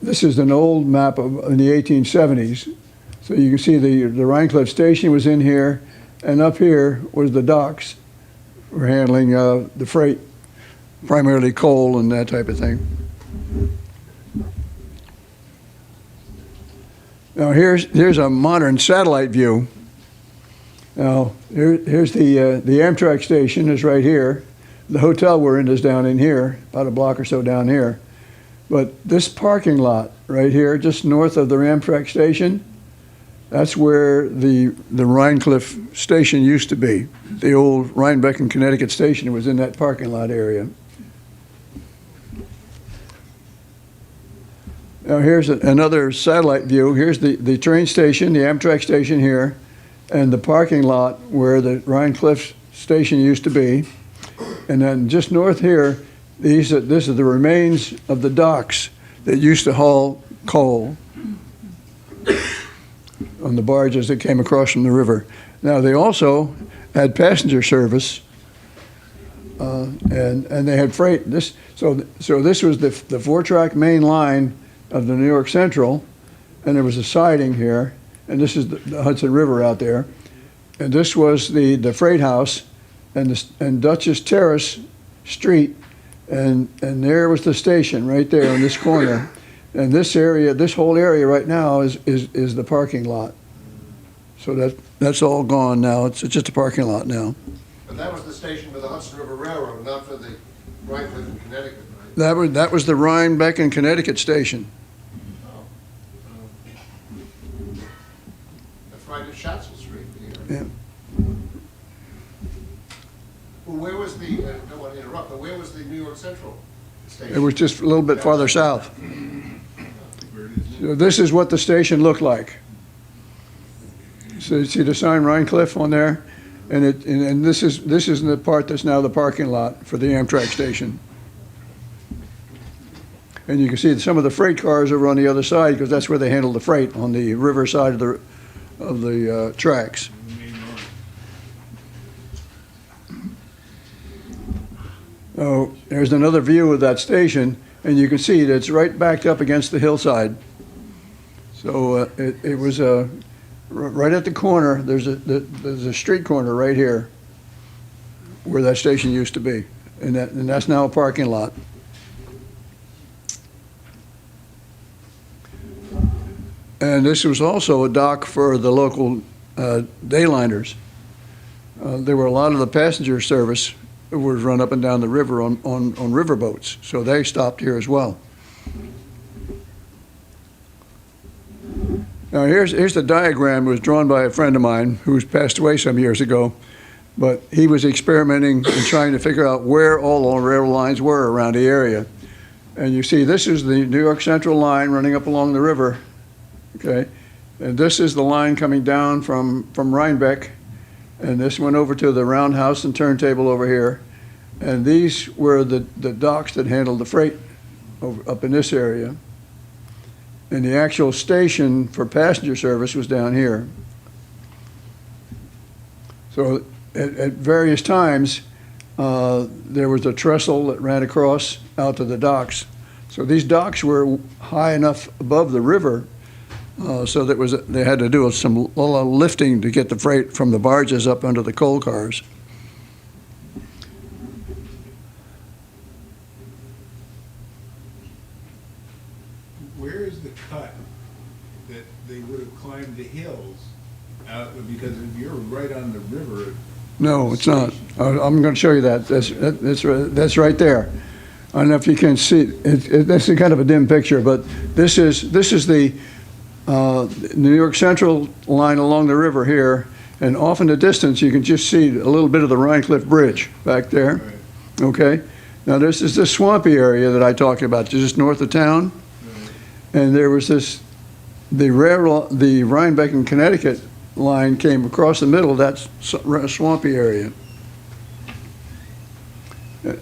this is an old map in the 1870s. So you can see the Rhinecliff station was in here, and up here was the docks for handling the freight, primarily coal and that type of thing. Now here's a modern satellite view. Now here's the Amtrak station is right here. The hotel we're in is down in here, about a block or so down here. But this parking lot right here, just north of the Amtrak station, that's where the Rhinecliff station used to be. The old Rhinebeck and Connecticut station was in that parking lot area. Now here's another satellite view. Here's the train station, the Amtrak station here, and the parking lot where the Rhinecliff station used to be. And then just north here, this is the remains of the docks that used to haul coal on the barges that came across from the river. Now they also had passenger service, and they had freight. So this was the 4-track main line of the New York Central, and there was a siding here, and this is the Hudson River out there, and this was the freight house, and Dutchess Terrace Street, and there was the station right there in this corner, and this area, this whole area right now is the parking lot. So that's all gone now. It's just a parking lot now. But that was the station for the Hudson River Railroad, not for the Rhinecliff in Connecticut, right? That was the Rhinebeck and Connecticut station. That's right at Schatzel Street. Yeah. Well, where was the, I don't want to interrupt, but where was the New York Central station? It was just a little bit farther south. So this is what the station looked like. So you see the sign Rhinecliff on there, and this is the part that's now the parking lot for the Amtrak station. And you can see some of the freight cars over on the other side because that's where they handle the freight on the river side of the tracks. Oh, there's another view of that station, and you can see that it's right backed up against the hillside. So it was right at the corner. There's a street corner right here where that station used to be. and that's now a parking lot. And this was also a dock for the local dayliners. There were a lot of the passenger service that was run up and down the river on riverboats, so they stopped here as well. Now here's the diagram. It was drawn by a friend of mine who's passed away some years ago, but he was experimenting and trying to figure out where all the rail lines were around the area. And you see this is the New York Central line running up along the river, okay? And this is the line coming down from Rhinebeck, and this went over to the roundhouse and turntable over here. And these were the docks that handled the freight up in this area. And the actual station for passenger service was down here. So at various times, there was a trestle that ran across out to the docks. So these docks were high enough above the river so that they had to do a lot of lifting to get the freight from the barges up under the coal cars. Where is the cut that they would have climbed the hills out, because if you're right on the river. No, it's not. I'm going to show you that. That's right there. I don't know if you can see. This is kind of a dim picture, but this is the New York Central line along the river here, and off in the distance you can just see a little bit of the Rhinecliff Bridge back there. Right. Okay. Now this is the swampy area that I talked about, just north of town, and there was the Rhinebeck and Connecticut line came across the middle of that swampy area.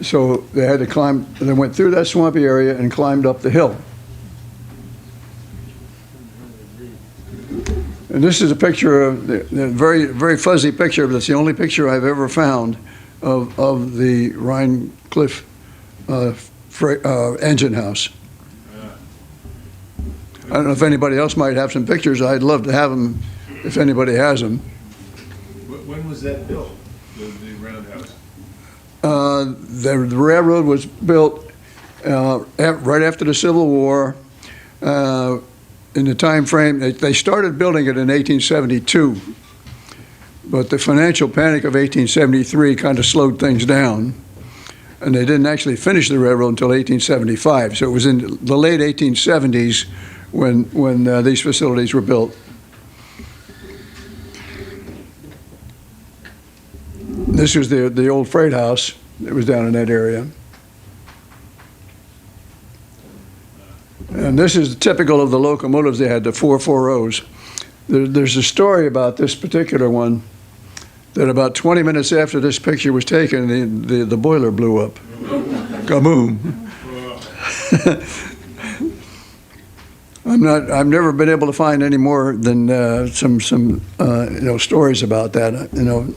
So they had to climb, they went through that swampy area and climbed up the hill. And this is a picture of the very, very fuzzy picture, but it's the only picture I've ever found of the Rhinecliff engine house. I don't know if anybody else might have some pictures. I'd love to have them if anybody has them. When was that built, the roundhouse? The railroad was built right after the Civil War. In the time frame, they started building it in 1872, but the financial panic of 1873 kind of slowed things down, and they didn't actually finish the railroad until 1875. So it was in the late 1870s when these facilities were built. This was the old freight house that was down in that area. And this is typical of the locomotives they had, the 440s. There's a story about this particular one that about 20 minutes after this picture was taken, the boiler blew up. Kaboom. I've never been able to find any more than some stories about that.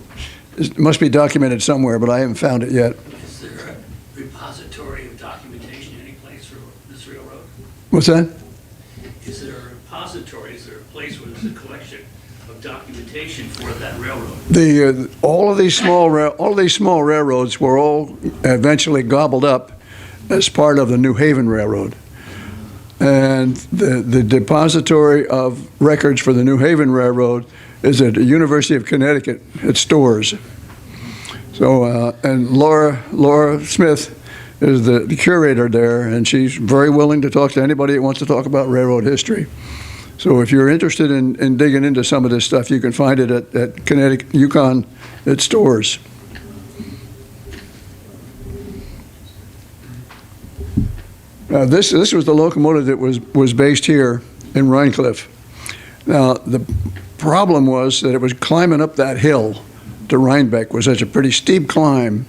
It must be documented somewhere, but I haven't found it yet. Is there a repository of documentation any place for this railroad? What's that? Is there a repository, is there a place where there's a collection of documentation for that railroad? All of these small railroads were all eventually gobbled up as part of the New Haven Railroad. And the depository of records for the New Haven Railroad is at the University of Connecticut at Storrs. So, and Laura Smith is the curator there, and she's very willing to talk to anybody that wants to talk about railroad history. So if you're interested in digging into some of this stuff, you can find it at Connecticut, Yukon at Storrs. This was the locomotive that was based here in Rhinecliff. Now, the problem was that it was climbing up that hill to Rhinebeck was such a pretty steep climb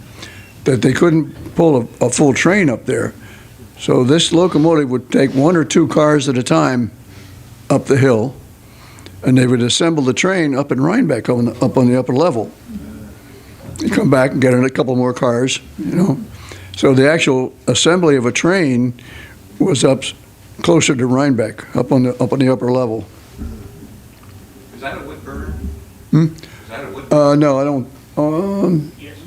that they couldn't pull a full train up there. So this locomotive would take one or two cars at a time up the hill, and they would assemble the train up in Rhinebeck up on the upper level. You come back and get in a couple more cars, So the actual assembly of a train was up closer to Rhinebeck, up on the upper level. Is that a wood burner? Hmm? Is that a wood burner? No, I don't Yes.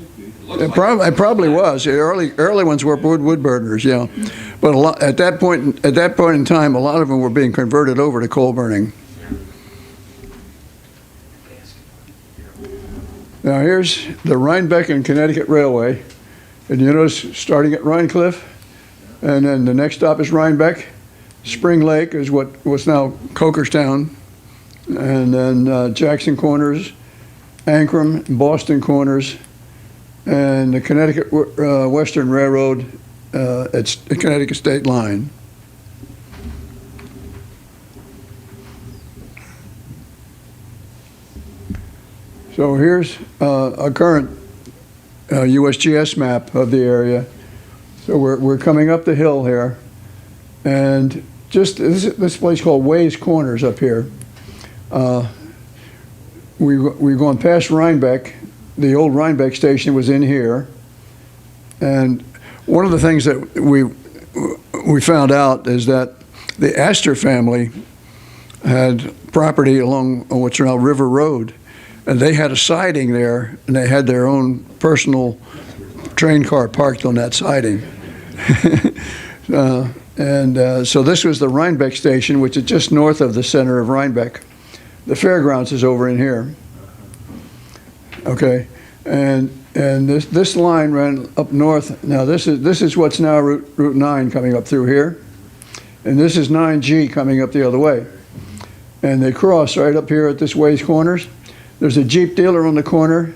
It probably was. The early ones were wood burners, yeah. But at that point in time, a lot of them were being converted over to coal burning. Now here's the Rhinebeck and Connecticut Railway, and you notice starting at Rhinecliff, and then the next stop is Rhinebeck. Spring Lake is what's now Cokerstown, and then Jackson Corners, Ancrum, Boston Corners, and the Connecticut Western Railroad at the Connecticut State Line. So here's a current USGS map of the area. So we're coming up the hill here, and just this place called Way's Corners up here. We're going past Rhinebeck. The old Rhinebeck station was in here, and one of the things that we found out is that the Astor family had property along what's now River Road, and they had a siding there, and they had their own personal train car parked on that siding. So this was the Rhinebeck station, which is just north of the center of Rhinebeck. The fairgrounds is over in here. Okay, and this line ran up north. Now this is what's now Route 9 coming up through here, and this is 9G coming up the other way. And they cross right up here at this Way's Corners. There's a Jeep dealer on the corner,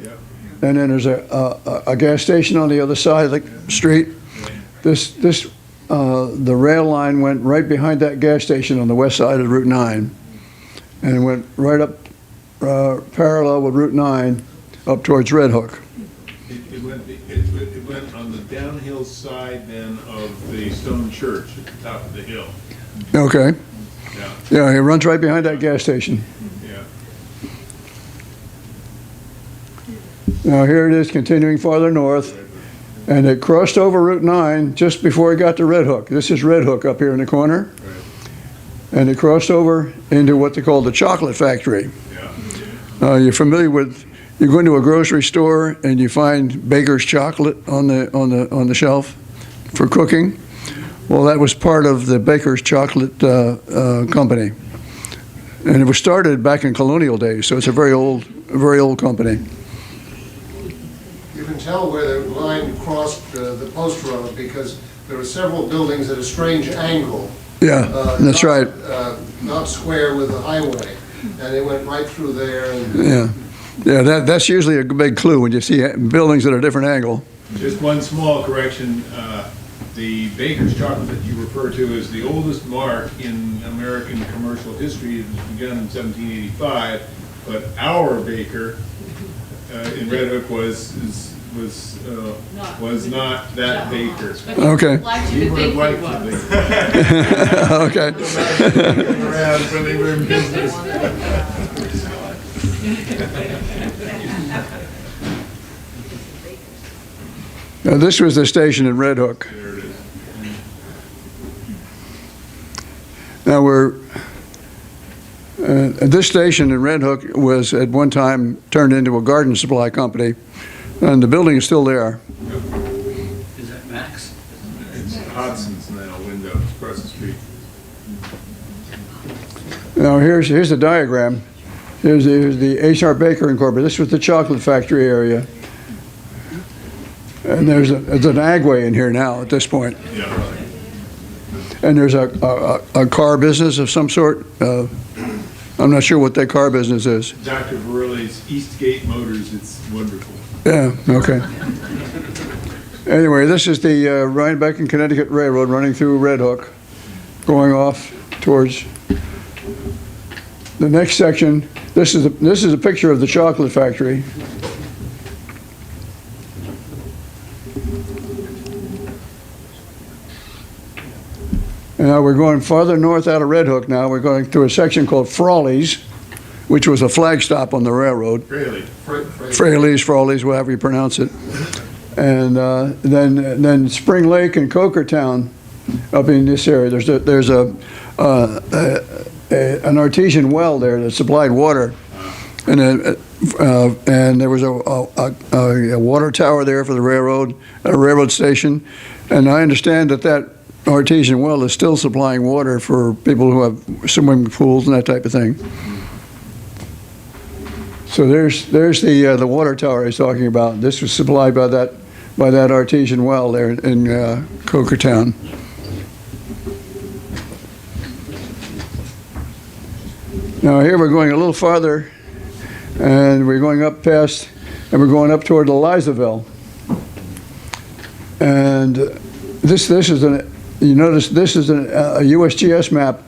and then there's a gas station on the other side of the street. The rail line went right behind that gas station on the west side of Route 9, and it went right up parallel with Route 9 up towards Red Hook. It went on the downhill side then of the stone church at the top of the hill. Okay. Yeah. Yeah, it runs right behind that gas station. Yeah. Now here it is continuing farther north, and it crossed over Route 9 just before it got to Red Hook. This is Red Hook up here in the corner. Right. And it crossed over into what they call the chocolate factory. Yeah. You're familiar with, you go into a grocery store and you find Baker's chocolate on the shelf for cooking. Well, that was part of the Baker's Chocolate Company. And it was started back in colonial days, so it's a very old company. You can tell where the line crossed the post road because there were several buildings at a strange angle. Yeah, that's right. Not square with the highway, and they went right through there. And That's usually a big clue when you see buildings at a different angle. Just one small correction. The Baker's chocolate that you refer to as the oldest mark in American commercial history. It was begun in 1785, but our Baker in Red Hook was not that Baker. Okay. We would have liked to be. Okay. Around when they were in business. Now, this was the station in Red Hook. There it is. Now this station in Red Hook was at one time turned into a garden supply company, and the building is still there. Is that Max? It's Hudson's now, windows across the street. Now here's the diagram. Here's the H.R. Baker Incorporated. This was the chocolate factory area. And there's an agway in here now at this point. Yeah, right. And there's a car business of some sort. I'm not sure what that car business is. Dr. Verrilli's Eastgate Motors, it's wonderful. Yeah, okay. Anyway, this is the Rhinebeck and Connecticut Railroad running through Red Hook, going off towards the next section. This is a picture of the chocolate factory. And now we're going farther north out of Red Hook now. We're going through a section called Frawley's, which was a flag stop on the railroad. Really? Frawley's, whatever you pronounce it. And then Spring Lake and Cokertown up in this area. There's an artesian well there that supplied water. And and there was a water tower there for the railroad, a railroad station, and I understand that artesian well is still supplying water for people who have swimming pools and that type of thing. So there's the water tower I was talking about. This was supplied by that artesian well there in Cokertown. Now here we're going a little farther, and we're going up past, and we're going up toward Elizaville. And this is you notice this is a USGS map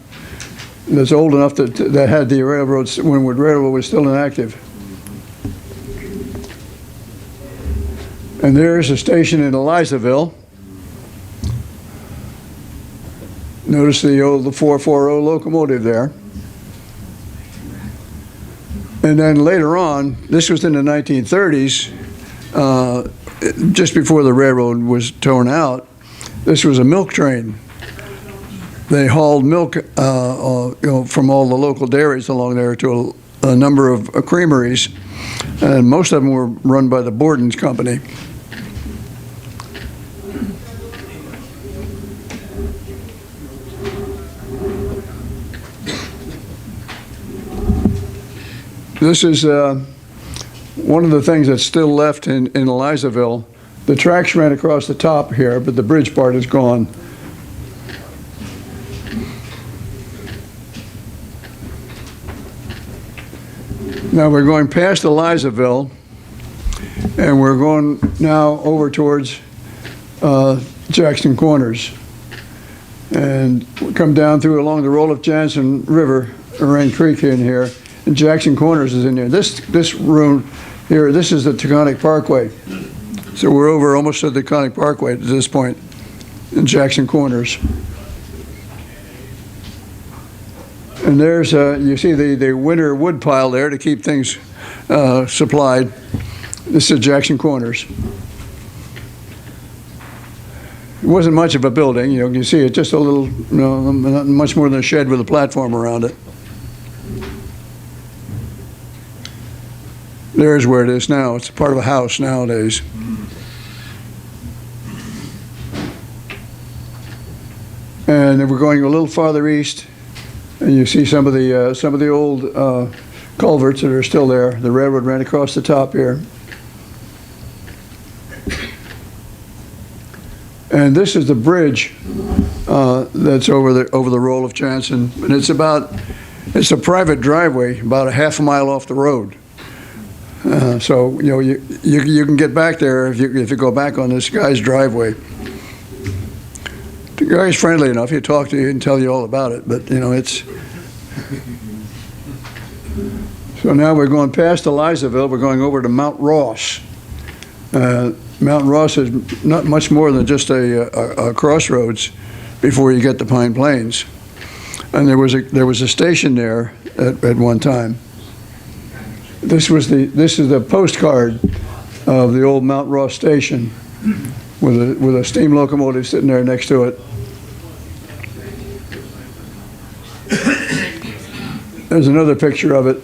that's old enough that had the railroads when the railroad was still inactive. And there's a station in Elizaville. Notice the 440 locomotive there. And then later on, this was in the 1930s, just before the railroad was torn out, this was a milk train. They hauled milk from all the local dairies along there to a number of creameries, and most of them were run by the Borden's Company. This is one of the things that's still left in Elizaville. The tracks ran across the top here, but the bridge part is gone. Now we're going past Elizaville, and we're going now over towards Jackson Corners. And we come down through along the Rhinecliff River, Rain Creek in here, and Jackson Corners is in here. This room here, this is the Taconic Parkway. So we're over almost at the Taconic Parkway at this point in Jackson Corners. And there's, you see the winter wood pile there to keep things supplied. This is Jackson Corners. It wasn't much of a building, you can see it, just a little, not much more than a shed with a platform around it. There's where it is now. It's part of a house nowadays. And then we're going a little farther east, and you see some of the old culverts that are still there. The railroad ran across the top here. And this is the bridge that's over the Roll of Jansen, and it's a private driveway about a half a mile off the road. So you can get back there if you go back on this guy's driveway. The guy's friendly enough; he'll talk to you and tell you all about it. But it's. So now we're going past Elizaville. We're going over to Mount Ross. Mount Ross is not much more than just a crossroads before you get to Pine Plains, and there was a station there at one time. This is the postcard of the old Mount Ross station with a steam locomotive sitting there next to it. There's another picture of it.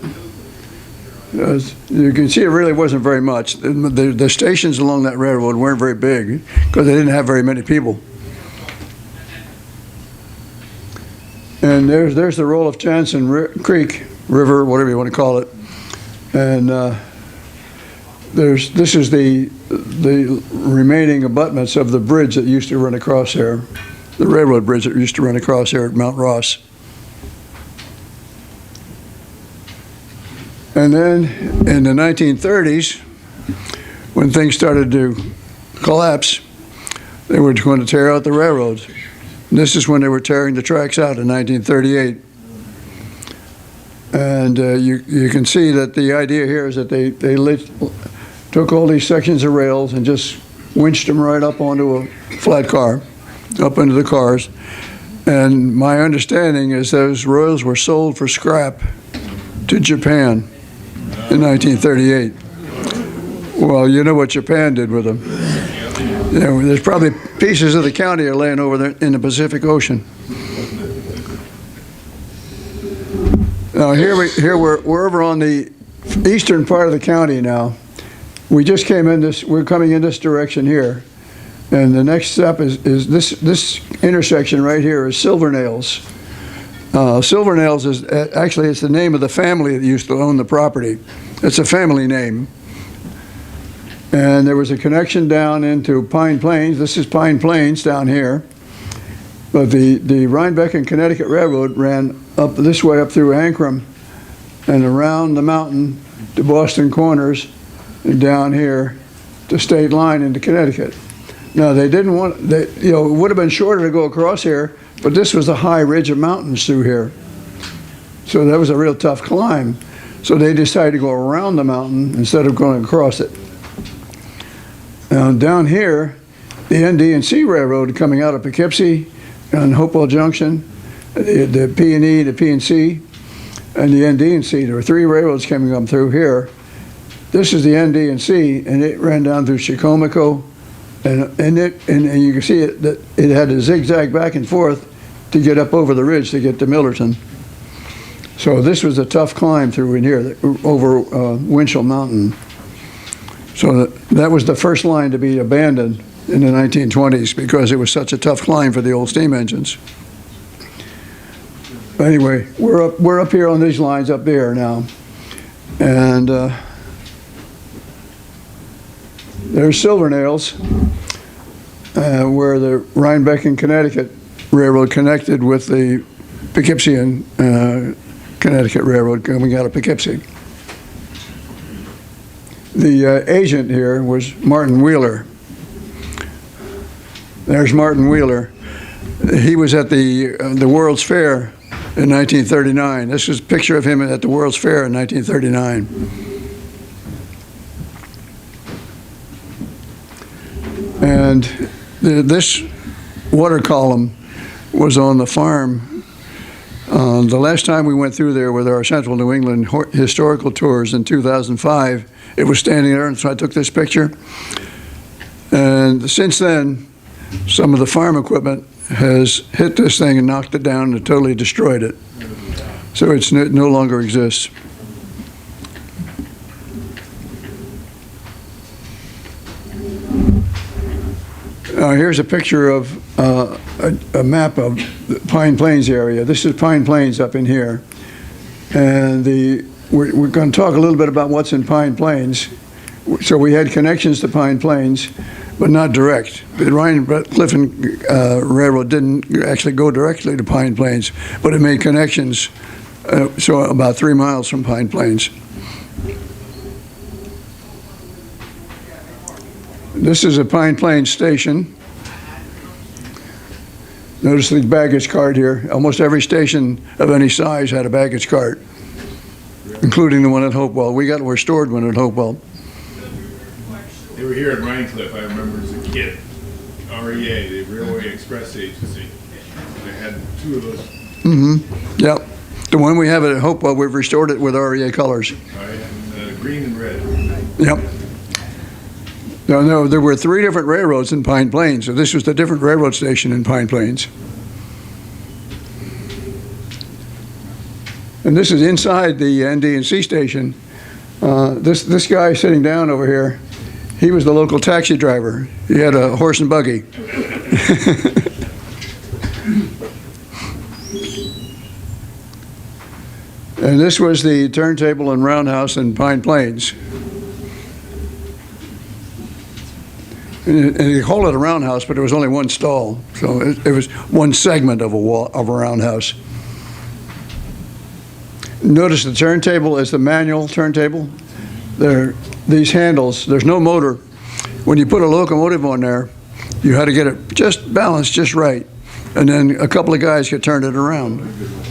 As you can see, it really wasn't very much. The stations along that railroad weren't very big because they didn't have very many people. And there's the Roll of Jansen Creek, river, whatever you want to call it. And this is the remaining abutments of the bridge that used to run across there, the railroad bridge that used to run across there at Mount Ross. And then in the 1930s, when things started to collapse, they were going to tear out the railroads. And this is when they were tearing the tracks out in 1938. And you can see that the idea here is that they took all these sections of rails and just winched them right up onto a flat car, up into the cars. And my understanding is those rails were sold for scrap to Japan in 1938. Well, you know what Japan did with them. There's probably pieces of the county are laying over there in the Pacific Ocean. Now here we're over on the eastern part of the county now. We just came in this, we're coming in this direction here. And the next step is this intersection right here is Silvernails. Silvernails is, actually it's the name of the family that used to own the property. It's a family name. And there was a connection down into Pine Plains. This is Pine Plains down here. But the Rhinebeck and Connecticut Railroad ran up this way up through Ancram and around the mountain to Boston Corners and down here to State Line into Connecticut. Now they didn't want, it would have been shorter to go across here, but this was a high ridge of mountains through here. So that was a real tough climb. So they decided to go around the mountain instead of going across it. Now down here, the ND&C Railroad coming out of Poughkeepsie on Hopewell Junction, the P&E, the P&C, and the ND&C. There were 3 railroads coming up through here. This is the ND&C, and it ran down through Chicomico, and you can see it that it had to zigzag back and forth to get up over the ridge to get to Millerton. So this was a tough climb through in here, over Winchell Mountain. So that was the first line to be abandoned in the 1920s because it was such a tough climb for the old steam engines. Anyway, we're up here on these lines up there now, and there's Silvernails, where the Rhinebeck and Connecticut Railroad connected with the Poughkeepsie and Connecticut Railroad coming out of Poughkeepsie. The agent here was Martin Wheeler. There's Martin Wheeler. He was at the World's Fair in 1939. This is a picture of him at the World's Fair in 1939. And this water column was on the farm. The last time we went through there with our Central New England historical tours in 2005, it was standing there, and so I took this picture. And since then, some of the farm equipment has hit this thing and knocked it down and totally destroyed it. So it no longer exists. Here's a picture of a map of the Pine Plains area. This is Pine Plains up in here. And we're going to talk a little bit about what's in Pine Plains. So we had connections to Pine Plains, but not direct. The Rhinecliff Railroad didn't actually go directly to Pine Plains, but it made connections, so about 3 miles from Pine Plains. This is a Pine Plains station. Notice the baggage cart here. Almost every station of any size had a baggage cart, including the one at Hopewell. We got restored one at Hopewell. They were here at Rhinecliff, I remember as a kid. REA, the Railway Express Agency. They had 2 of those. Mm-hmm. Yep. The one we have at Hopewell, we've restored it with REA colors. Green and red. Yep. No, there were 3 different railroads in Pine Plains, so this was the different railroad station in Pine Plains. And this is inside the ND&C station. This guy sitting down over here, he was the local taxi driver. He had a horse and buggy. And this was the turntable and roundhouse in Pine Plains. And they called it a roundhouse, but there was only one stall. So it was one segment of a roundhouse. Notice the turntable is the manual turntable. These handles, there's no motor. When you put a locomotive on there, you had to get it just balanced just right. And then a couple of guys could turn it around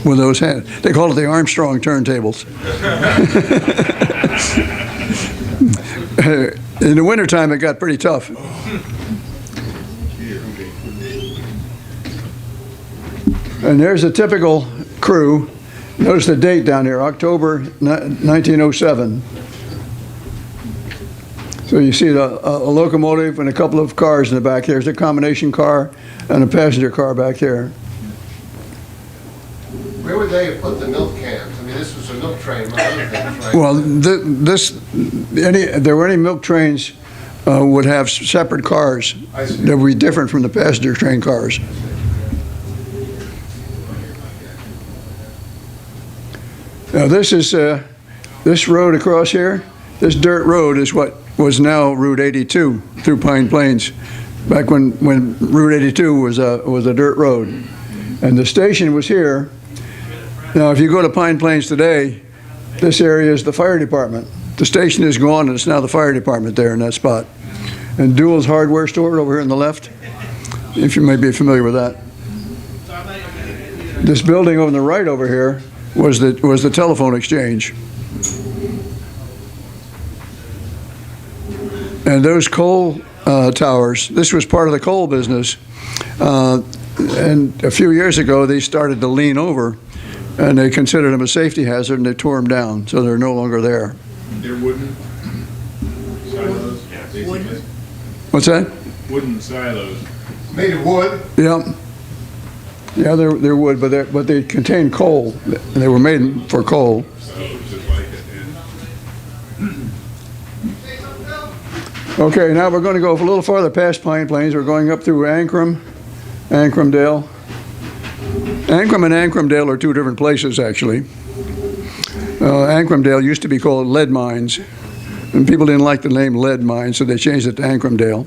with those hands. They call it the Armstrong turntables. In the wintertime, it got pretty tough. And there's a typical crew. Notice the date down here, October 1907. So you see a locomotive and a couple of cars in the back. There's a combination car and a passenger car back there. Where would they have put the milk cans? I mean, this was a milk train, among other things, right? Well, there were any milk trains would have separate cars I see. that would be different from the passenger train cars. Now this is this road across here. This dirt road is what was now Route 82 through Pine Plains. Back when Route 82 was a dirt road, and the station was here. Now, if you go to Pine Plains today, this area is the fire department. The station is gone, and it's now the fire department there in that spot. And Duel's hardware store over here on the left, if you may be familiar with that. This building on the right over here was the telephone exchange. And those coal towers, this was part of the coal business. And a few years ago, they started to lean over, and they considered them a safety hazard, and they tore them down, so they're no longer there. They're wooden silos, basically. What's that? Wooden silos. Made of wood. Yeah. Yeah, they're wood, but they contain coal. They were made for coal. So it's just like it. Yeah. Okay, now we're going to go a little farther past Pine Plains. We're going up through Ancram, Ancramdale. Ancram and Ancramdale are two different places, actually. Ancramdale used to be called Lead Mines, and people didn't like the name Lead Mines, so they changed it to Ancramdale.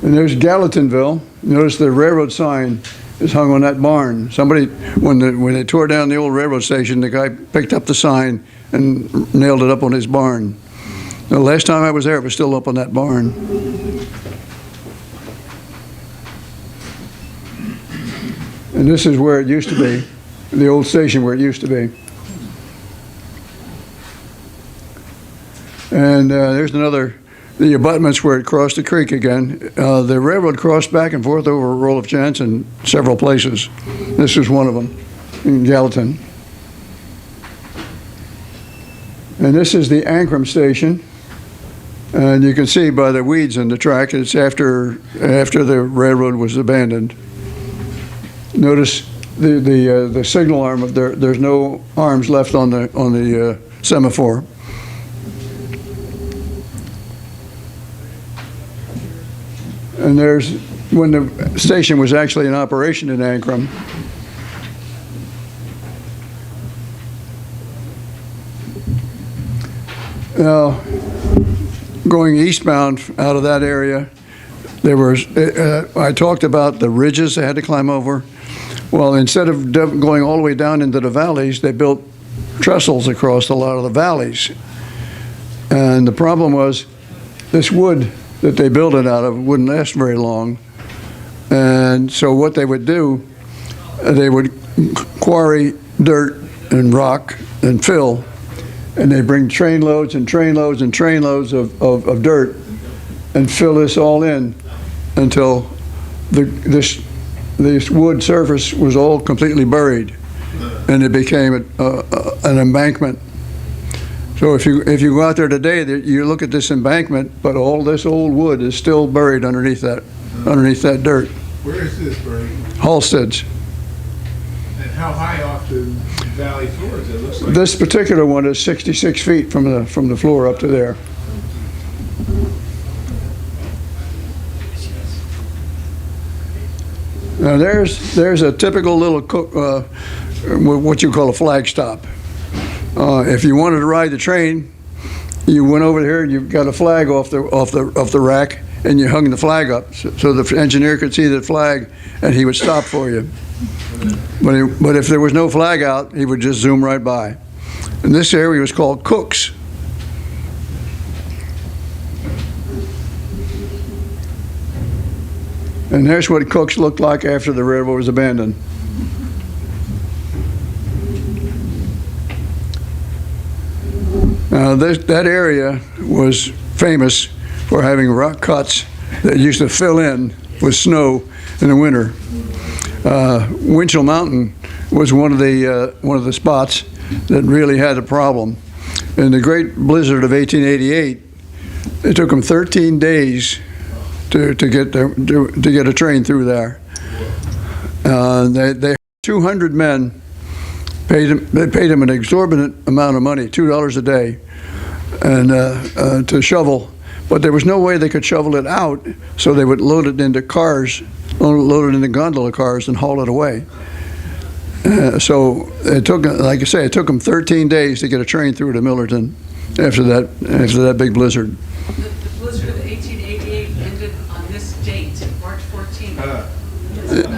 And there's Gallatinville. Notice the railroad sign is hung on that barn. Somebody, when they tore down the old railroad station, the guy picked up the sign and nailed it up on his barn. The last time I was there, it was still up on that barn. And this is where it used to be, the old station where it used to be. And there's the abutments where it crossed the creek again. The railroad crossed back and forth over Roll of Chance in several places. This is one of them, in Gallatin. And this is the Ancram station. And you can see by the weeds in the track, it's after the railroad was abandoned. Notice the signal arm of there's no arms left on the semaphore. And there's when the station was actually in operation in Ancram. Now, going eastbound out of that area, there was, I talked about the ridges they had to climb over. Well, instead of going all the way down into the valleys, they built trestles across a lot of the valleys. And the problem was this wood that they built it out of wouldn't last very long. And so what they would do, they would quarry dirt and rock and fill, and they bring trainloads and trainloads and trainloads of dirt and fill this all in until this wood surface was all completely buried, and it became an embankment. So if you go out there today, you look at this embankment, but all this old wood is still buried underneath that dirt. Where is this, Bernie? Halstead's. And how high off the valley floor is it? Looks like This particular one is 66 feet from the floor up to there. Now there's a typical little what you call a flag stop. If you wanted to ride the train, you went over here and you got a flag off the rack, and you hung the flag up so the engineer could see the flag, and he would stop for you. But if there was no flag out, he would just zoom right by. And this area was called Cook's. And there's what Cook's looked like after the railroad was abandoned. That area was famous for having rock cuts that used to fill in with snow in the winter. Winchell Mountain was one of the spots that really had a problem. In the Great Blizzard of 1888, it took them 13 days to get a train through there. They 200 men. They paid him an exorbitant amount of money, $2 a day, and to shovel. But there was no way they could shovel it out, so they would load it into cars, load it into gondola cars, and haul it away. So it took, like I say, it took them 13 days to get a train through to Millerton after that big blizzard. The blizzard of 1888 ended on this date, March 14th.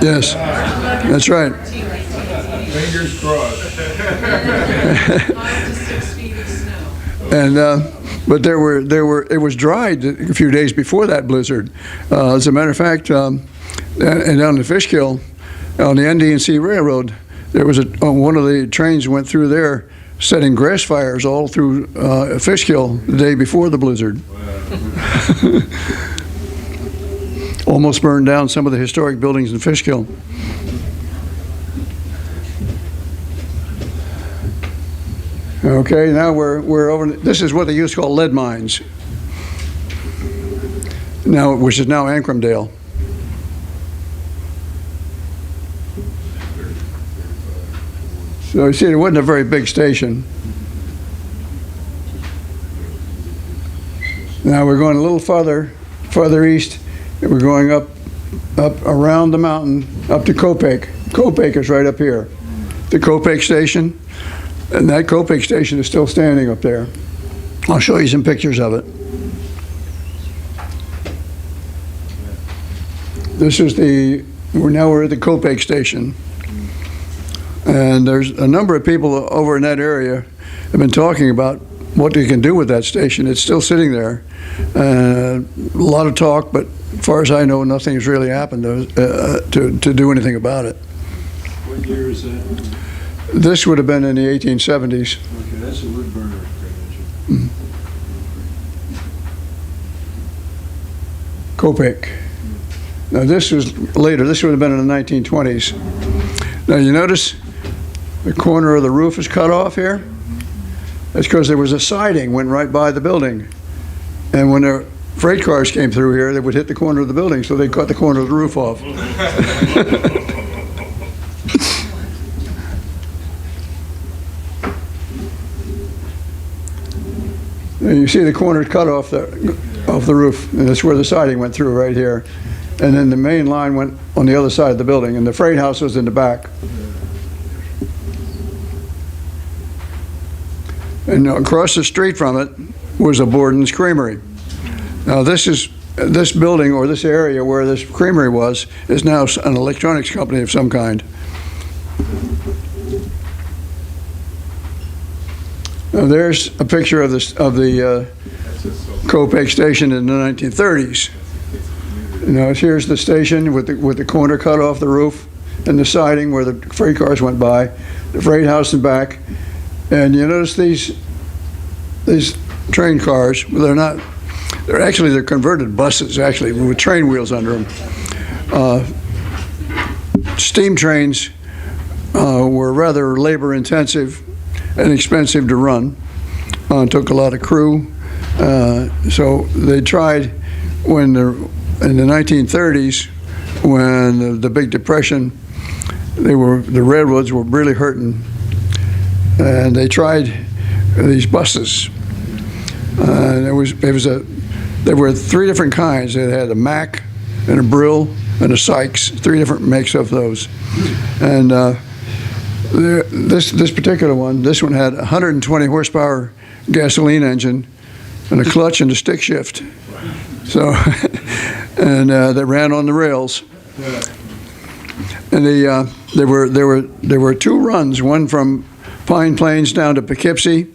Yes, that's right. Fingers crossed. 5 to 6 feet of snow. And but it was dried a few days before that blizzard. As a matter of fact, and down in Fishkill, on the ND&C Railroad, there was one of the trains went through there, setting grass fires all through Fishkill the day before the blizzard. Almost burned down some of the historic buildings in Fishkill. Okay, now we're over. This is what they used to call lead mines. Now, which is now Ancrumdale. So you see, it wasn't a very big station. Now we're going a little farther east, and we're going up around the mountain, up to Copake. Copake is right up here. The Copake station, and that Copake station is still standing up there. I'll show you some pictures of it. This is we're at the Copake station. And there's a number of people over in that area have been talking about what they can do with that station. It's still sitting there. A lot of talk, but as far as I know, nothing's really happened to do anything about it. What year is that? This would have been in the 1870s. Okay, that's a wood burner. Copake. Now this was later. This would have been in the 1920s. Now you notice the corner of the roof is cut off here. That's because there was a siding went right by the building, and when the freight cars came through here, they would hit the corner of the building, so they cut the corner of the roof off. And you see the corner cut off the roof, and that's where the siding went through right here. And then the main line went on the other side of the building, and the freight house was in the back. And across the street from it was a Borden's Creamery. Now this building, or this area where this creamery was, is now an electronics company of some kind. Now there's a picture of the Copake station in the 1930s. Now here's the station with the corner cut off the roof, and the siding where the freight cars went by, the freight house in back. And you notice these train cars, well, they're converted buses actually with train wheels under them. Steam trains were rather labor intensive and expensive to run. Took a lot of crew. So they tried in the 1930s, when the Big Depression, the railroads were really hurting, and they tried these buses. There were 3 different kinds. They had a Mack and a Brill and a Sykes, 3 different makes of those. And this particular one, this one had 120 horsepower gasoline engine and a clutch and a stick shift. So, and they ran on the rails. And there were 2 runs, one from Pine Plains down to Poughkeepsie,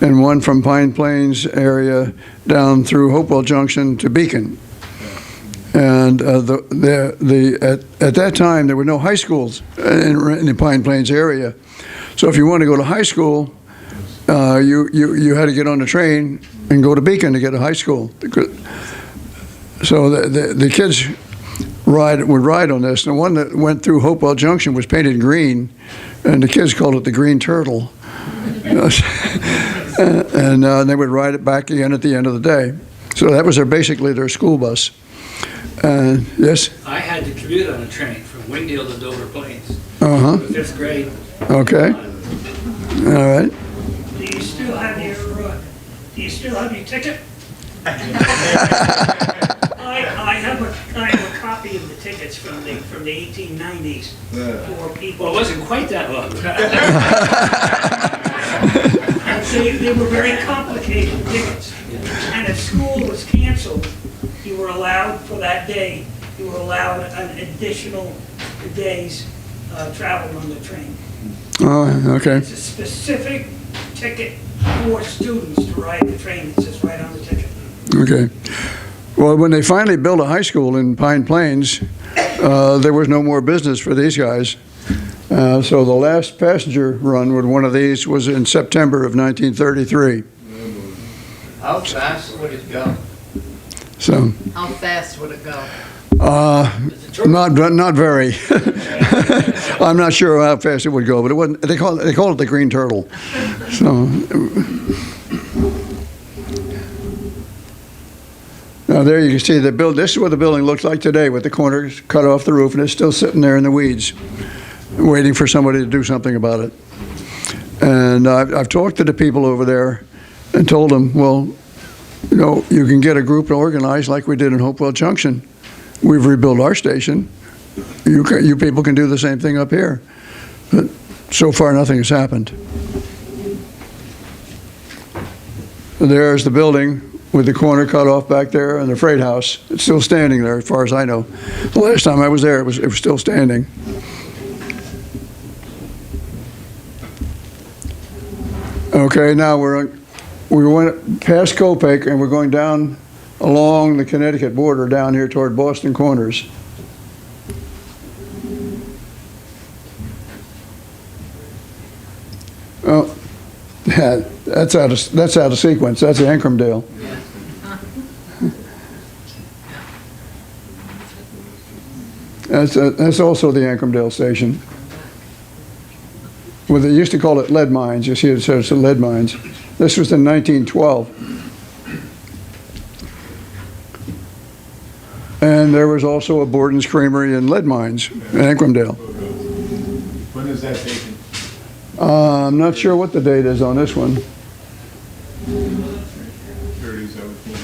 and one from Pine Plains area down through Hopewell Junction to Beacon. And at that time, there were no high schools in the Pine Plains area. So if you wanted to go to high school, you had to get on the train and go to Beacon to get a high school. So the kids would ride on this. And the one that went through Hopewell Junction was painted green, and the kids called it the Green Turtle. And they would ride it back again at the end of the day. So that was basically their school bus. Yes? I had to commute on a train from Wingdale to Dover Plains. Uh-huh. fifth grade. Okay. All right. Do you still have your ticket? I have a copy of the tickets from the 1890s for people. Well, it wasn't quite that long. And they were very complicated tickets. And if school was canceled, you were allowed for that day, you were allowed an additional day's travel on the train. Oh, okay. It's a specific ticket for students to ride the train. It says right on the ticket. Okay. Well, when they finally built a high school in Pine Plains, there was no more business for these guys. So the last passenger run with one of these was in September of 1933. How fast would it go? So, How fast would it go? not very. I'm not sure how fast it would go, but it wasn't. They call it the Green Turtle. So. Now there you can see the build. This is what the building looks like today, with the corners cut off the roof, and it's still sitting there in the weeds, waiting for somebody to do something about it. And I've talked to the people over there and told them, well, you know, you can get a group organized like we did in Hopewell Junction. We've rebuilt our station. You people can do the same thing up here. But so far, nothing has happened. There's the building with the corner cut off back there, and the freight house. It's still standing there, as far as I know. The last time I was there, it was still standing. Okay, now we went past Copake, and we're going down along the Connecticut border down here toward Boston Corners. Oh, that's out of sequence. That's Ancrumdale. That's also the Ancrumdale station. Well, they used to call it lead mines. You see, it says lead mines. This was in 1912. And there was also a Borden's Creamery and lead mines in Ancrumdale. When is that taken? I'm not sure what the date is on this one. 30s, I would think.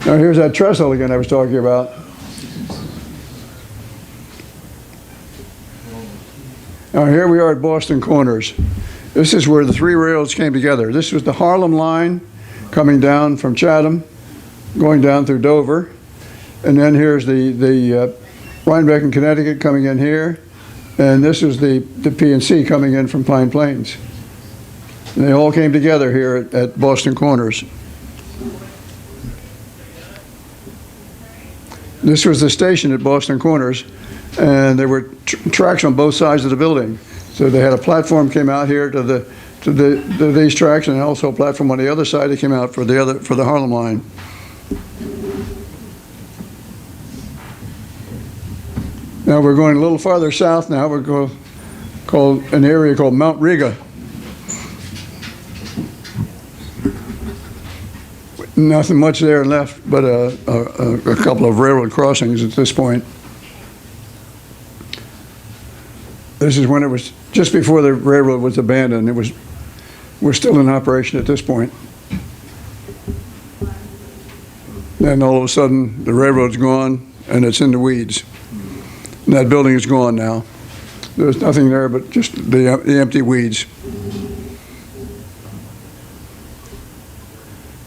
Now here's that trestle again I was talking about. Now here we are at Boston Corners. This is where the three railroads came together. This was the Harlem line coming down from Chatham, going down through Dover. And then here's the Rhinebeck and Connecticut coming in here. And this is the P&C coming in from Pine Plains. And they all came together here at Boston Corners. This was the station at Boston Corners, and there were tracks on both sides of the building. So they had a platform came out here to these tracks, and also a platform on the other side that came out for the Harlem line. Now we're going a little farther south now. We're going called an area called Mount Riga. Nothing much there left but a couple of railroad crossings at this point. This is when it was just before the railroad was abandoned. We're still in operation at this point. Then all of a sudden the railroad's gone and it's in the weeds. And that building is gone now. There's nothing there but just the empty weeds.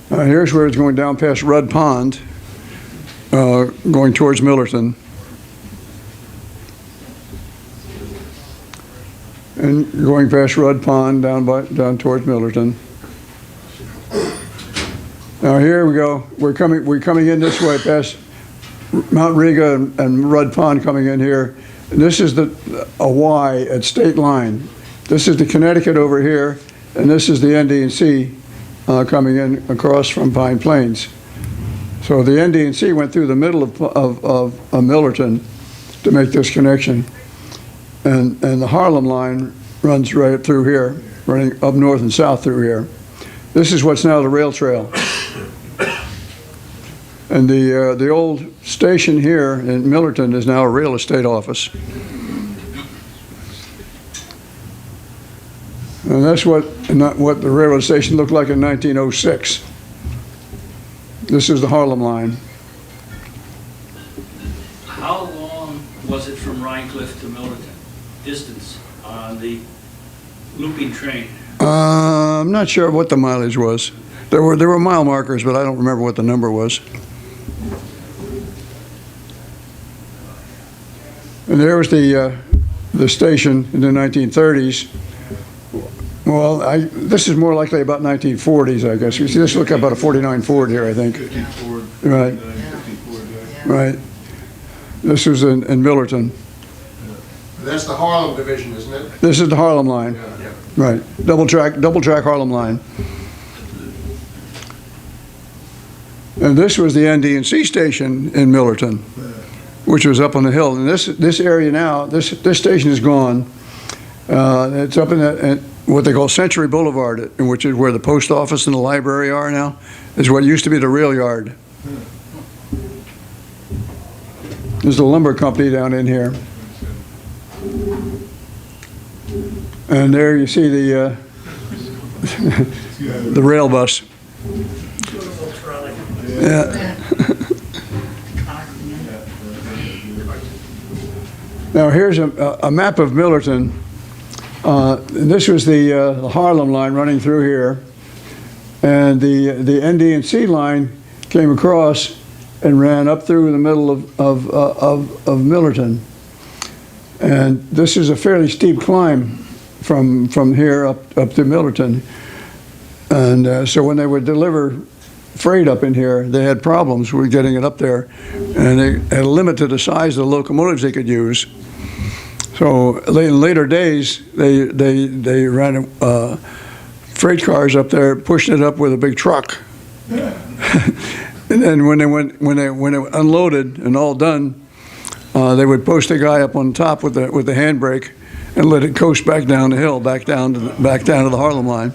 Here's where it's going down past Rudd Pond, going towards Millerton. And going past Rudd Pond down towards Millerton. Now here we go. We're coming in this way past Mount Riga and Rudd Pond coming in here. And this is a Y at state line. This is the Connecticut over here, and this is the ND&C coming in across from Pine Plains. So the ND&C went through the middle of Millerton to make this connection. And the Harlem line runs right through here, running up north and south through here. This is what's now the rail trail. And the old station here in Millerton is now a real estate office. And that's what the railroad station looked like in 1906. This is the Harlem line. How long was it from Rhinecliff to Millerton? Distance on the looping train? I'm not sure what the mileage was. There were mile markers, but I don't remember what the number was. And there was the station in the 1930s. Well, this is more likely about 1940s, I guess. You see, this look about a 49 Ford here, I think. 50 Ford. Right. 50 Ford, yeah. Right. This was in Millerton. That's the Harlem division, isn't it? This is the Harlem line. Yeah. Right. Double track Harlem line. And this was the ND&C station in Millerton, which was up on the hill. And this area now, this station is gone. It's up in what they call Century Boulevard, which is where the post office and the library are now, is what used to be the rail yard. There's a lumber company down in here. And there you see the the rail bus. Yeah. Now here's a map of Millerton. This was the Harlem line running through here, and the ND&C line came across and ran up through the middle of Millerton. And this is a fairly steep climb from here up to Millerton. And so when they would deliver freight up in here, they had problems with getting it up there, and they had a limit to the size of the locomotives they could use. So in later days, they ran freight cars up there, pushing it up with a big truck. And then when it unloaded and all done, they would post a guy up on top with the handbrake and let it coast back down the hill, back down to the Harlem line.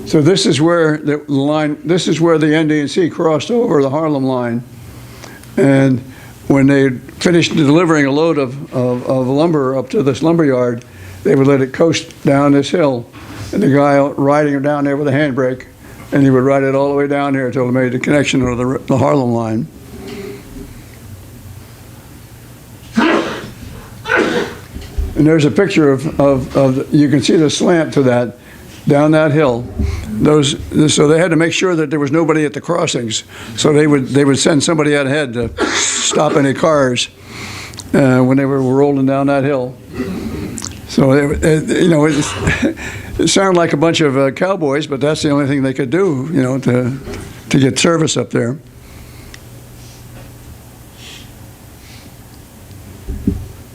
So this is where the line. This is where the ND&C crossed over the Harlem line, and when they finished delivering a load of lumber up to this lumber yard, they would let it coast down this hill, and the guy riding it down there with a handbrake, and he would ride it all the way down here until it made the connection to the Harlem line. And there's a picture of you can see the slant to that, down that hill. So they had to make sure that there was nobody at the crossings. So they would send somebody out ahead to stop any cars when they were rolling down that hill. So it sounded like a bunch of cowboys, but that's the only thing they could do, to get service up there.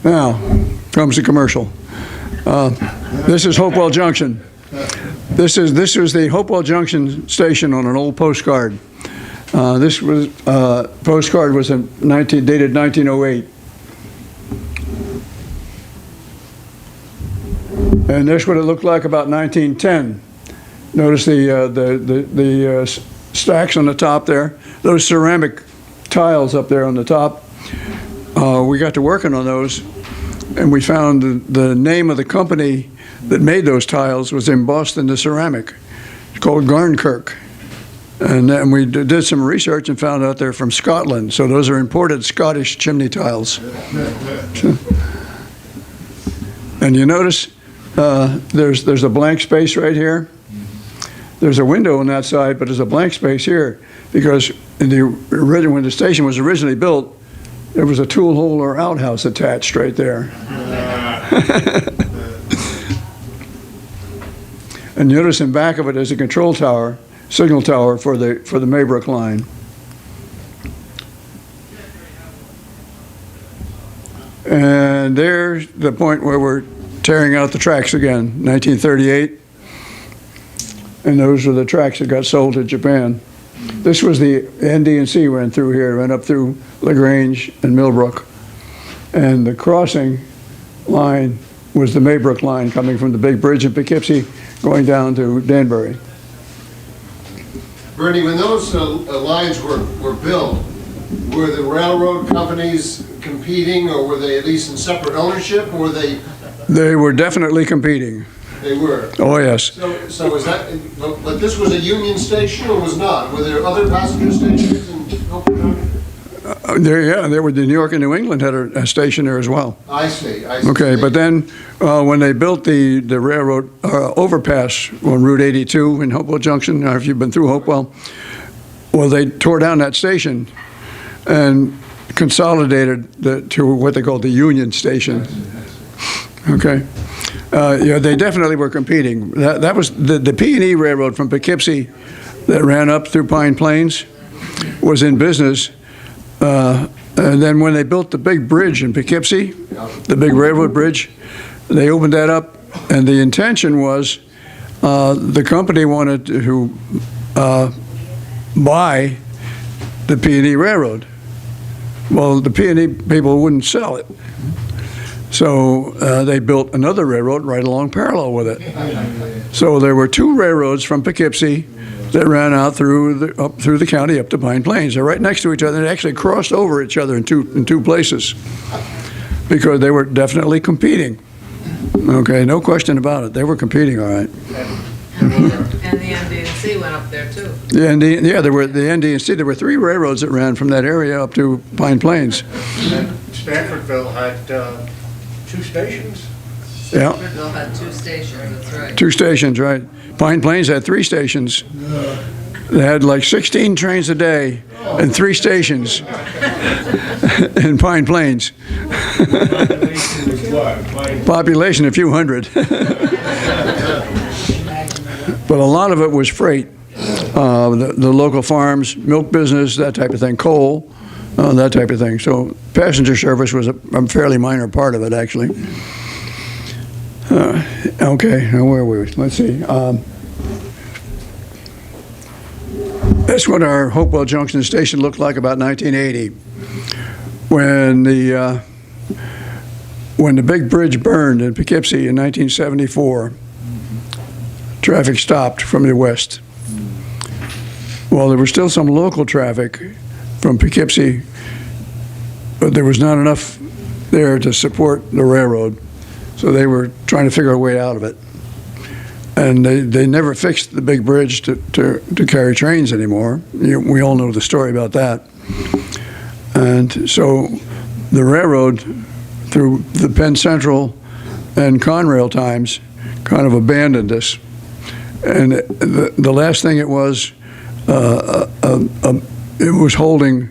Now comes the commercial. This is Hopewell Junction. This was the Hopewell Junction station on an old postcard. This postcard was dated 1908. And this is what it looked like about 1910. Notice the stacks on the top there. Those ceramic tiles up there on the top. We got to working on those, and we found the name of the company that made those tiles was embossed in the ceramic. It's called Garnkirk. And then we did some research and found out they're from Scotland. So those are imported Scottish chimney tiles. And you notice there's a blank space right here. There's a window on that side, but there's a blank space here because when the station was originally built, there was a tool hole or outhouse attached right there. And notice in back of it is a control tower, signal tower for the Maybrook line. And there's the point where we're tearing out the tracks again, 1938. And those were the tracks that got sold to Japan. This was the ND&C ran through here, went up through LaGrange and Millbrook. And the crossing line was the Maybrook line coming from the big bridge in Poughkeepsie going down to Danbury. Bernie, when those lines were built, were the railroad companies competing, or were they at least in separate ownership, or were they? They were definitely competing. They were. Oh, yes. So was that, but this was a Union station or was not? Were there other passenger stations in Hope County? There were the New York and New England had a station there as well. I see. Okay, but then when they built the railroad overpass on Route 82 in Hopewell Junction, I don't know if you've been through Hopewell, well, they tore down that station and consolidated to what they called the Union Station. Okay. Yeah, they definitely were competing. That was the P&E Railroad from Poughkeepsie that ran up through Pine Plains was in business. And then when they built the big bridge in Poughkeepsie, the big railroad bridge, they opened that up, and the intention was the company wanted to buy the P&E Railroad. Well, the P&E people wouldn't sell it. So they built another railroad right along parallel with it. So there were two railroads from Poughkeepsie that ran out through the county up to Pine Plains. They're right next to each other. They actually crossed over each other in two places because they were definitely competing. Okay, no question about it. They were competing, all right. And the NDC went up there too. There were the NDC. There were three railroads that ran from that area up to Pine Plains. And Stanfordville had 2 stations? Yeah. Stanfordville had 2 stations, that's right. 2 stations, right. Pine Plains had 3 stations. They had like 16 trains a day and 3 stations in Pine Plains. Population a few hundred. But a lot of it was freight. The local farms, milk business, that type of thing, coal, that type of thing. So passenger service was a fairly minor part of it, actually. Okay, now where were we? Let's see. That's what our Hopewell Junction station looked like about 1980, when the big bridge burned in Poughkeepsie in 1974. Traffic stopped from the west. Well, there was still some local traffic from Poughkeepsie, but there was not enough there to support the railroad. So they were trying to figure a way out of it. And they never fixed the big bridge to carry trains anymore. We all know the story about that. And so the railroad, through the Penn Central and Conrail times, kind of abandoned this. And the last thing it was holding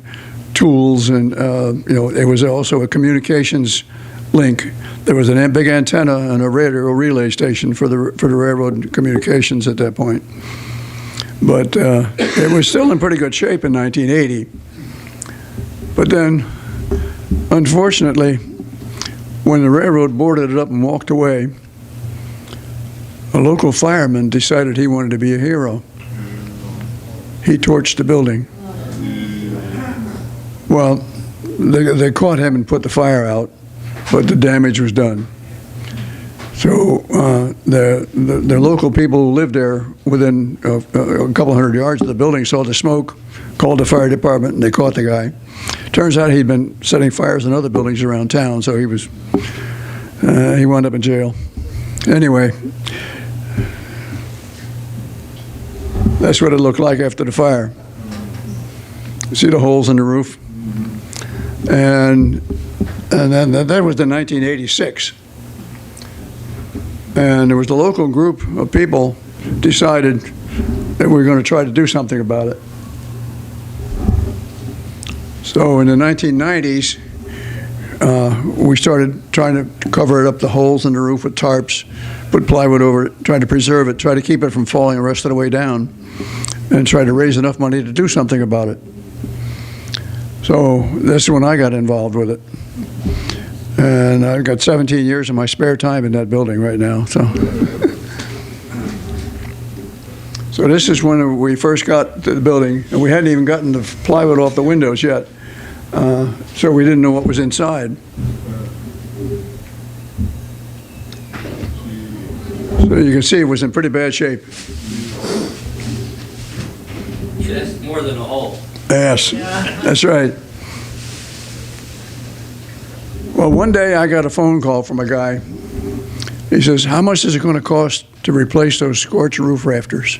tools, and it was also a communications link. There was a big antenna and a radio relay station for the railroad communications at that point. But it was still in pretty good shape in 1980. But then, unfortunately, when the railroad boarded it up and walked away, a local fireman decided he wanted to be a hero. He torched the building. Well, they caught him and put the fire out, but the damage was done. So the local people who lived there within a couple hundred yards of the building saw the smoke, called the fire department, and they caught the guy. Turns out he'd been setting fires in other buildings around town, so he wound up in jail. Anyway, that's what it looked like after the fire. See the holes in the roof? And then that was in 1986. And there was a local group of people decided that we were going to try to do something about it. So in the 1990s, we started trying to cover it up, the holes in the roof with tarps, put plywood over it, try to preserve it, try to keep it from falling the rest of the way down, and try to raise enough money to do something about it. So that's when I got involved with it. And I've got 17 years of my spare time in that building right now. So this is when we first got to the building, and we hadn't even gotten the plywood off the windows yet. So we didn't know what was inside. So you can see it was in pretty bad shape. It's more than a hole. Yes, that's right. Well, one day I got a phone call from a guy. He says, "How much is it going to cost to replace those scorched roof rafters?"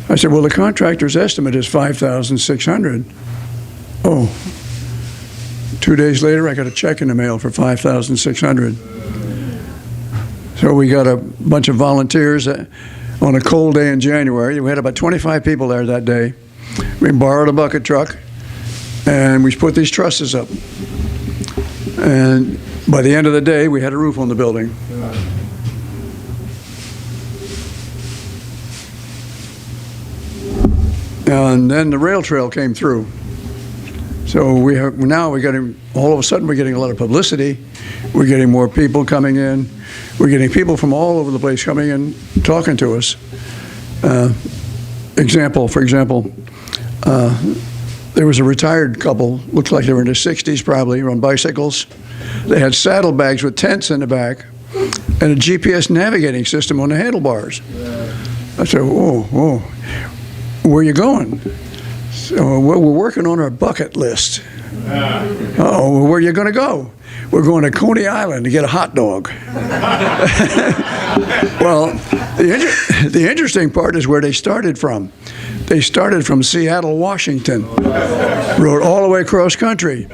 I said, "Well, the contractor's estimate is $5,600. Oh. 2 days later, I got a check in the mail for $5,600. So we got a bunch of volunteers on a cold day in January. We had about 25 people there that day. We borrowed a bucket truck, and we put these trusses up. And by the end of the day, we had a roof on the building. And then the rail trail came through. So all of a sudden we're getting a lot of publicity. We're getting more people coming in. We're getting people from all over the place coming in, talking to us. For example, there was a retired couple, looked like they were in their 60s probably, on bicycles. They had saddlebags with tents in the back and a GPS navigating system on the handlebars. I said, whoa, where are you going? So, well, we're working on our bucket list. Oh, where are you going to go? We're going to Coney Island to get a hot dog. Well, the interesting part is where they started from. They started from Seattle, Washington, rode all the way across country.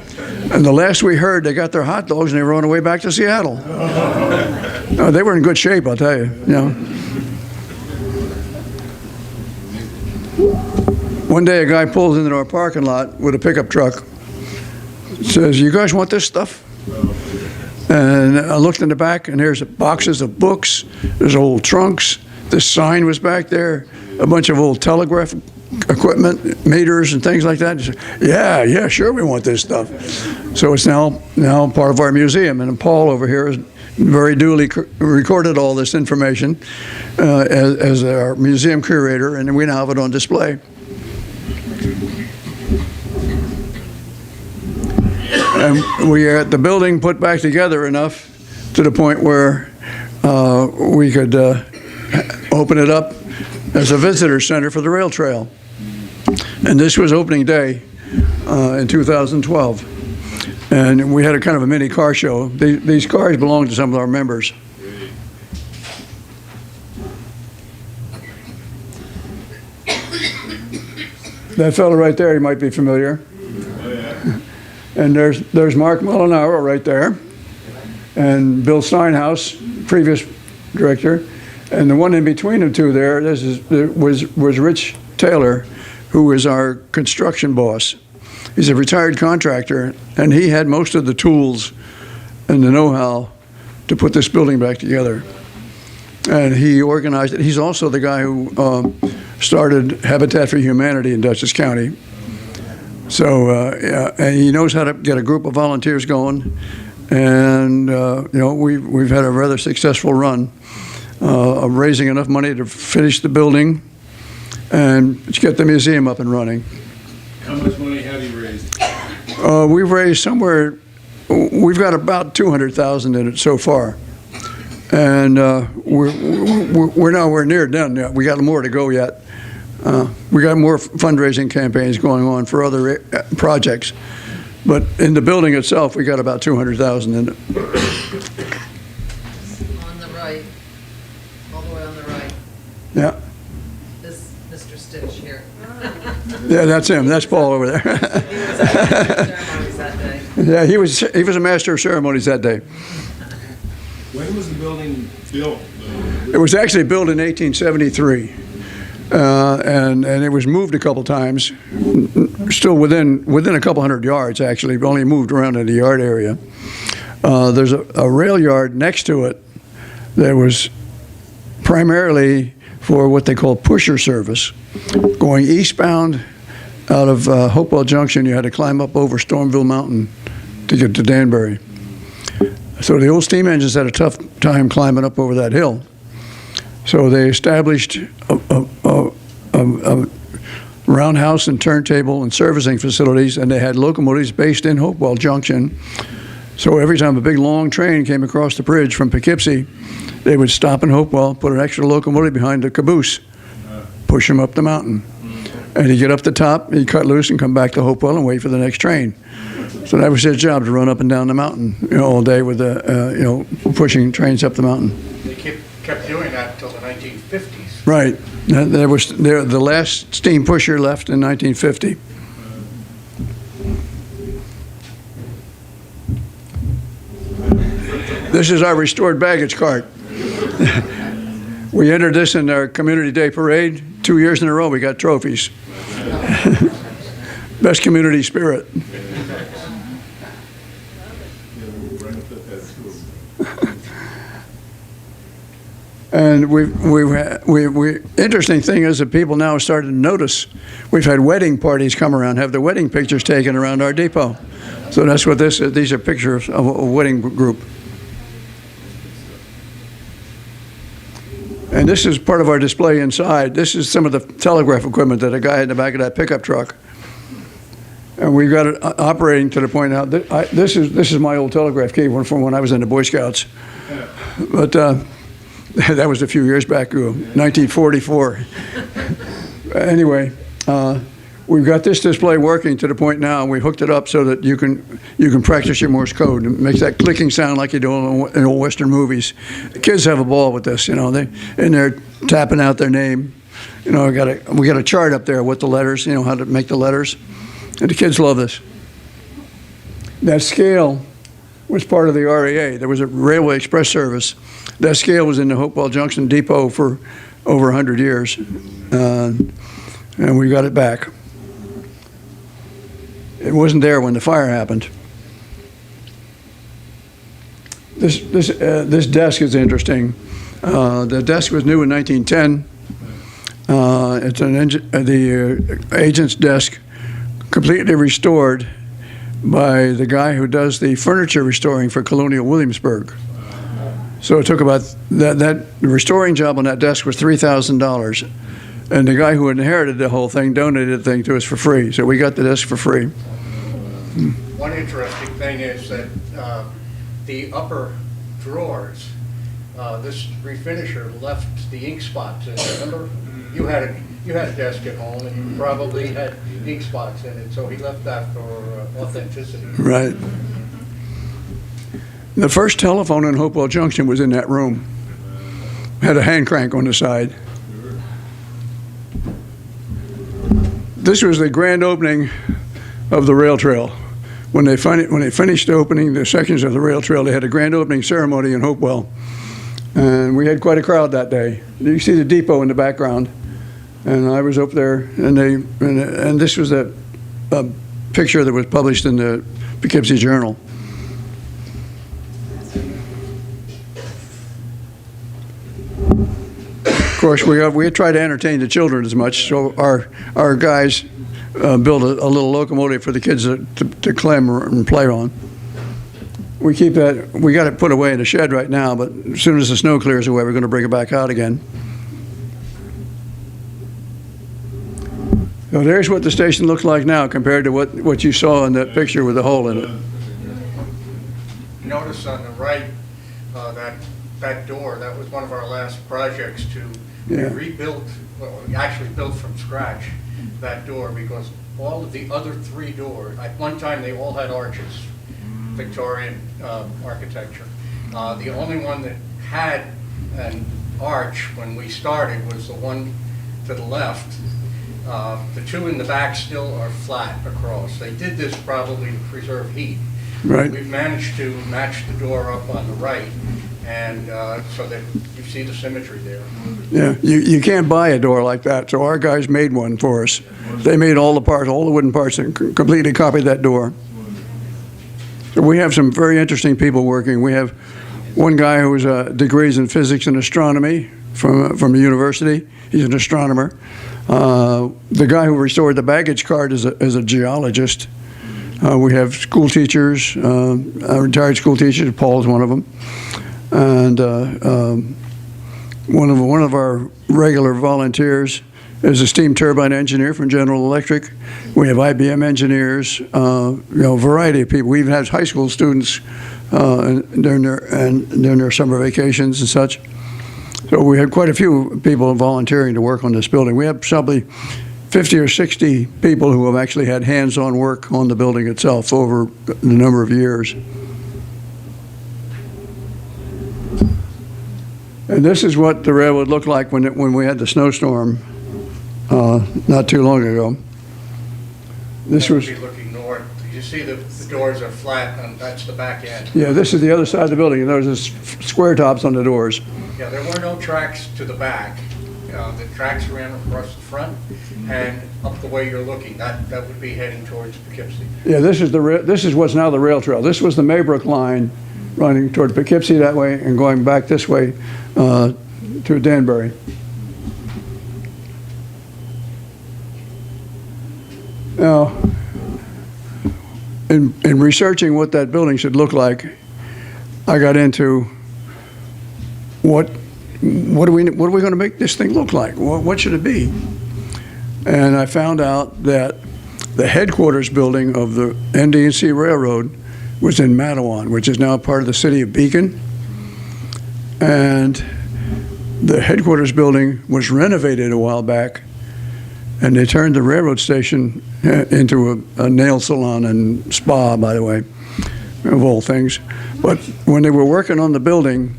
And the last we heard, they got their hot dogs and they were on their way back to Seattle. They were in good shape, I'll tell you. One day a guy pulls into our parking lot with a pickup truck, says, "You guys want this stuff?" And I looked in the back, and there's boxes of books, there's old trunks, this sign was back there, a bunch of old telegraph equipment, meters and things like that. Said, yeah, sure, we want this stuff. So it's now part of our museum, and Paul over here has very duly recorded all this information as our museum curator, and we now have it on display. And we got the building put back together enough to the point where we could open it up as a visitor center for the rail trail. And this was opening day in 2012. And we had a kind of a mini car show. These cars belong to some of our members. That fellow right there, you might be familiar. And there's Mark Molinaro right there, and Bill Steinhaus, previous director, and the one in between the two there was Rich Taylor, who was our construction boss. He's a retired contractor, and he had most of the tools and the know-how to put this building back together. And he organized it. He's also the guy who started Habitat for Humanity in Dutchess County. So and he knows how to get a group of volunteers going, and we've had a rather successful run of raising enough money to finish the building and to get the museum up and running. How much money have you raised? We've raised we've got about $200,000 in it so far, and we're nowhere near done yet. We got more to go yet. We got more fundraising campaigns going on for other projects, but in the building itself, we got about $200,000 in it. On the right, all the way on the right, Yeah, this Mr. Stitch here. yeah, that's him. That's Paul over there. He was at ceremonies that day. Yeah, he was a master of ceremonies that day. When was the building built? It was actually built in 1873. And it was moved a couple times, still within a couple hundred yards, actually, only moved around in the yard area. There's a rail yard next to it that was primarily for what they call pusher service. Going eastbound out of Hopewell Junction, you had to climb up over Stormville Mountain to get to Danbury. So the old steam engines had a tough time climbing up over that hill. So they established a roundhouse and turntable and servicing facilities, and they had locomotives based in Hopewell Junction. So every time a big long train came across the bridge from Poughkeepsie, they would stop in Hopewell, put an extra locomotive behind the caboose, push them up the mountain. And he'd get up the top, he'd cut loose and come back to Hopewell and wait for the next train. So that was his job, to run up and down the mountain, all day with the, pushing trains up the mountain. They kept doing that until the 1950s. Right. The last steam pusher left in 1950. This is our restored baggage cart. We entered this in our Community Day Parade. 2 years in a row, we got trophies. Best community spirit. And interesting thing is that people now are starting to notice. We've had wedding parties come around, have their wedding pictures taken around our depot. So that's what this is. These are pictures of a wedding group. And this is part of our display inside. This is some of the telegraph equipment that a guy had in the back of that pickup truck. And we've got it operating to the point now. This is my old telegraph key from when I was in the Boy Scouts. But that was a few years back, 1944. Anyway, we've got this display working to the point now, and we hooked it up so that you can practice your Morse code. It makes that clicking sound like you do in old Western movies. The kids have a ball with this, they're tapping out their name. We got a chart up there with the letters, how to make the letters. And the kids love this. That scale was part of the REA. There was a Railway Express service. That scale was in the Hopewell Junction Depot for over 100 years. And we got it back. It wasn't there when the fire happened. This desk is interesting. The desk was new in 1910. It's the agent's desk, completely restored by the guy who does the furniture restoring for Colonial Williamsburg. So it took about that restoring job on that desk was $3,000, and the guy who inherited the whole thing donated the thing to us for free. So we got the desk for free. One interesting thing is that the upper drawers, this refinisher left the ink spots in it. Remember, you had a desk at home, and you probably had ink spots in it, so he left that for authenticity. Right. The first telephone in Hopewell Junction was in that room. Had a hand crank on the side. This was the grand opening of the rail trail. When they finished opening the sections of the rail trail, they had a grand opening ceremony in Hopewell. And we had quite a crowd that day. You see the depot in the background. And I was up there, and this was a picture that was published in the Poughkeepsie Journal. Of course, we try to entertain the children as much, so our guys build a little locomotive for the kids to climb and play on. We keep that. We got it put away in a shed right now, but as soon as the snow clears away, we're going to bring it back out again. So there's what the station looks like now compared to what you saw in that picture with the hole in it. Notice on the right, that door, that was one of our last projects to rebuild, well, we actually built from scratch that door, because all of the other three doors, at one time they all had arches, Victorian architecture. The only one that had an arch when we started was the one to the left. The two in the back still are flat across. They did this probably to preserve heat. Right. We've managed to match the door up on the right, and so that you see the symmetry there. Yeah, you can't buy a door like that, so our guys made one for us. They made all the parts, all the wooden parts, and completely copied that door. So we have some very interesting people working. We have one guy who has degrees in physics and astronomy from a university. He's an astronomer. The guy who restored the baggage cart is a geologist. We have school teachers, retired school teachers. Paul's one of them, and one of our regular volunteers is a steam turbine engineer from General Electric. We have IBM engineers, a variety of people. We've had high school students during their summer vacations and such. So we had quite a few people volunteering to work on this building. We have probably 50 or 60 people who have actually had hands-on work on the building itself over the number of years. And this is what the railroad looked like when we had the snowstorm not too long ago. This was... Be looking north. You see the doors are flat, and that's the back end. Yeah, this is the other side of the building, and there's square tops on the doors. Yeah, there were no tracks to the back. The tracks ran across the front and up the way you're looking. That would be heading towards Poughkeepsie. Yeah, this is what's now the rail trail. This was the Maybrook line running toward Poughkeepsie that way and going back this way to Danbury. Now, in researching what that building should look like, I got into what are we going to make this thing look like? What should it be? And I found out that the headquarters building of the ND&C Railroad was in Matawan, which is now part of the city of Beacon. And the headquarters building was renovated a while back, and they turned the railroad station into a nail salon and spa, by the way, of all things. But when they were working on the building,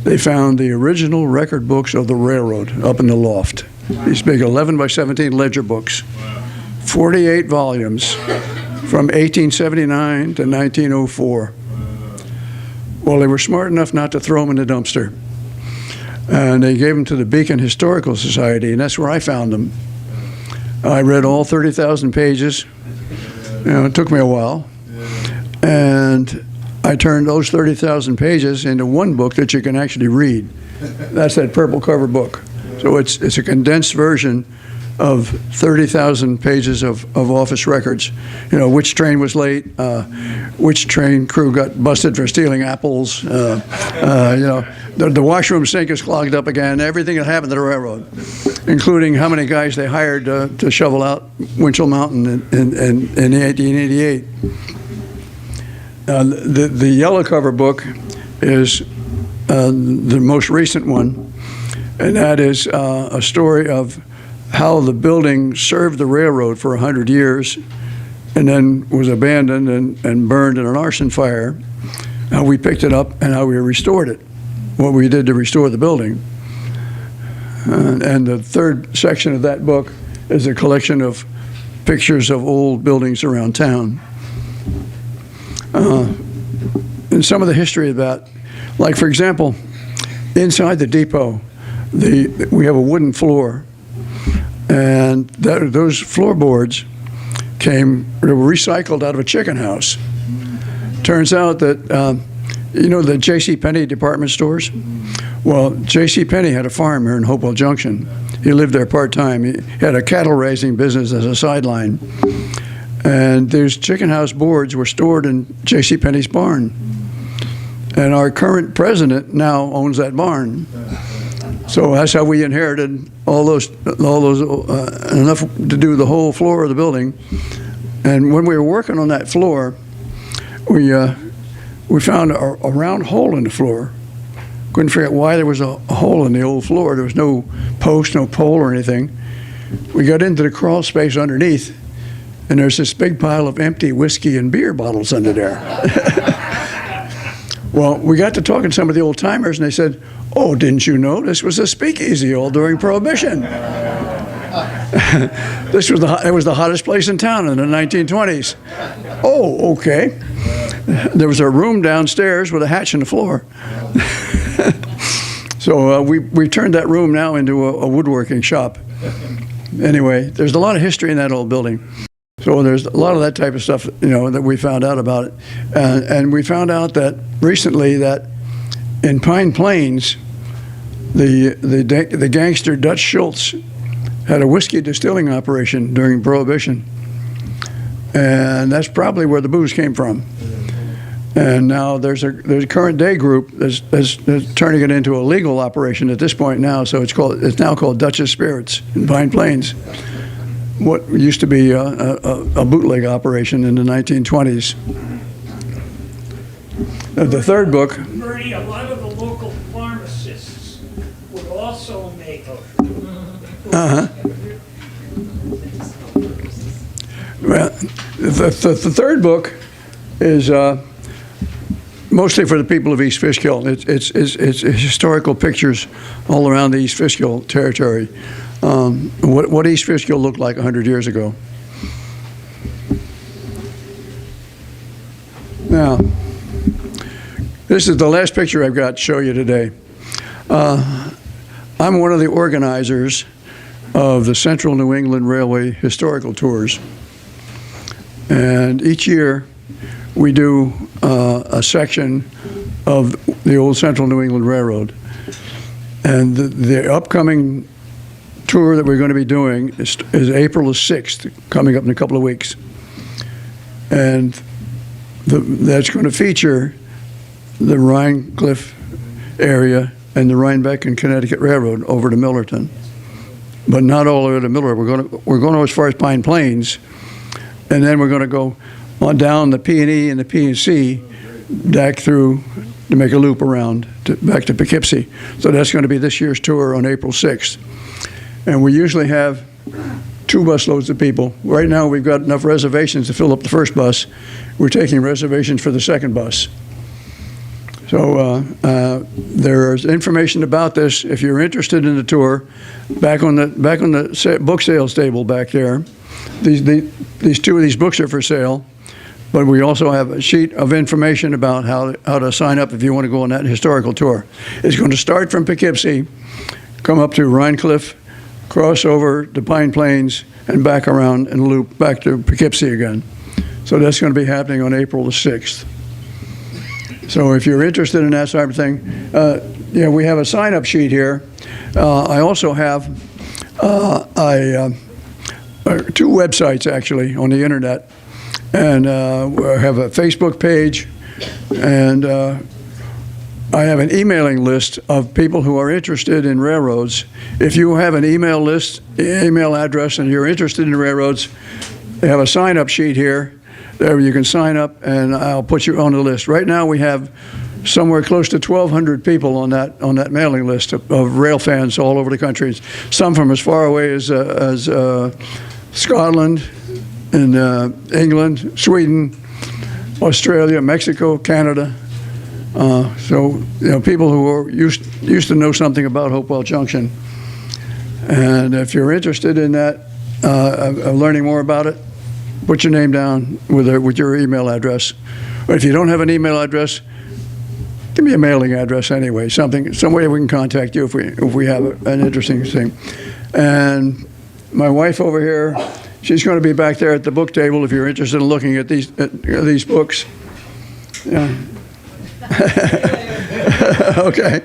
they found the original record books of the railroad up in the loft. These big 11 by 17 ledger books, 48 volumes from 1879 to 1904. Well, they were smart enough not to throw them in the dumpster. And they gave them to the Beacon Historical Society, and that's where I found them. I read all 30,000 pages. It took me a while. And I turned those 30,000 pages into one book that you can actually read. That's that purple cover book. So it's a condensed version of 30,000 pages of office records. You know, which train was late, which train crew got busted for stealing apples, you know, the washroom sink is clogged up again, everything that happened to the railroad, including how many guys they hired to shovel out Winchell Mountain in 1888. The yellow cover book is the most recent one, and that is a story of how the building served the railroad for 100 years and then was abandoned and burned in an arson fire, how we picked it up and how we restored it, what we did to restore the building. And the third section of that book is a collection of pictures of old buildings around town. And some of the history of that, like for example, inside the depot, we have a wooden floor, and those floorboards were recycled out of a chicken house. Turns out that, you know the JCPenney department stores? Well, JCPenney had a farm here in Hopewell Junction. He lived there part-time. He had a cattle raising business as a sideline. And those chicken house boards were stored in JCPenney's barn. And our current president now owns that barn. So that's how we inherited all those enough to do the whole floor of the building. And when we were working on that floor, we found a round hole in the floor. Couldn't figure out why there was a hole in the old floor. There was no post, no pole or anything. We got into the crawl space underneath, and there's this big pile of empty whiskey and beer bottles under there. Well, we got to talking to some of the old timers, and they said, "Oh, didn't you know this was a speakeasy all during Prohibition?" It was the hottest place in town in the 1920s. Oh, okay. There was a room downstairs with a hatch in the floor. So we turned that room now into a woodworking shop. Anyway, there's a lot of history in that old building. So there's a lot of that type of stuff, you know, that we found out about it. And we found out that recently that in Pine Plains, the gangster Dutch Schultz had a whiskey distilling operation during Prohibition. And that's probably where the booze came from. And now there's a current day group that's turning it into a legal operation at this point now. So it's now called Dutchess Spirits in Pine Plains. What used to be a bootleg operation in the 1920s. The third book. Bernie, a lot of the local pharmacists would also make Well, the third book is mostly for the people of East Fishkill. It's historical pictures all around the East Fishkill territory. What East Fishkill looked like 100 years ago. Now, this is the last picture I've got to show you today. I'm one of the organizers of the Central New England Railway Historical Tours. And each year we do a section of the old Central New England Railroad. And the upcoming tour that we're going to be doing is April the 6th, coming up in a couple of weeks. And that's going to feature the Rhinecliff area and the Rhinebeck and Connecticut Railroad over to Millerton. But not all the way to Millerton. We're going to as far as Pine Plains, and then we're going to go on down the P&E and the P&C back through to make a loop around back to Poughkeepsie. So that's going to be this year's tour on April 6th. And we usually have 2 busloads of people. Right now we've got enough reservations to fill up the first bus. We're taking reservations for the second bus. So there's information about this. If you're interested in the tour, back on the book sales table back there, these 2 of these books are for sale. But we also have a sheet of information about how to sign up if you want to go on that historical tour. It's going to start from Poughkeepsie, come up to Rhinecliff, cross over to Pine Plains, and back around and loop back to Poughkeepsie again. So that's going to be happening on April the 6th. So if you're interested in that sort of thing, we have a sign-up sheet here. I also have 2 websites, actually, on the internet. And I have a Facebook page, and I have an emailing list of people who are interested in railroads. If you have an email address, and you're interested in railroads, they have a sign-up sheet here. There you can sign up, and I'll put you on the list. Right now, we have somewhere close to 1,200 people on that mailing list of rail fans all over the country. Some from as far away as Scotland, in England, Sweden, Australia, Mexico, Canada. So people who are used to know something about Hopewell Junction. And if you're interested in that, learning more about it, put your name down with your email address. But if you don't have an email address, give me a mailing address anyway. Some way we can contact you if we have an interesting thing. And my wife over here, she's going to be back there at the book table if you're interested in looking at these books. Yeah. Okay.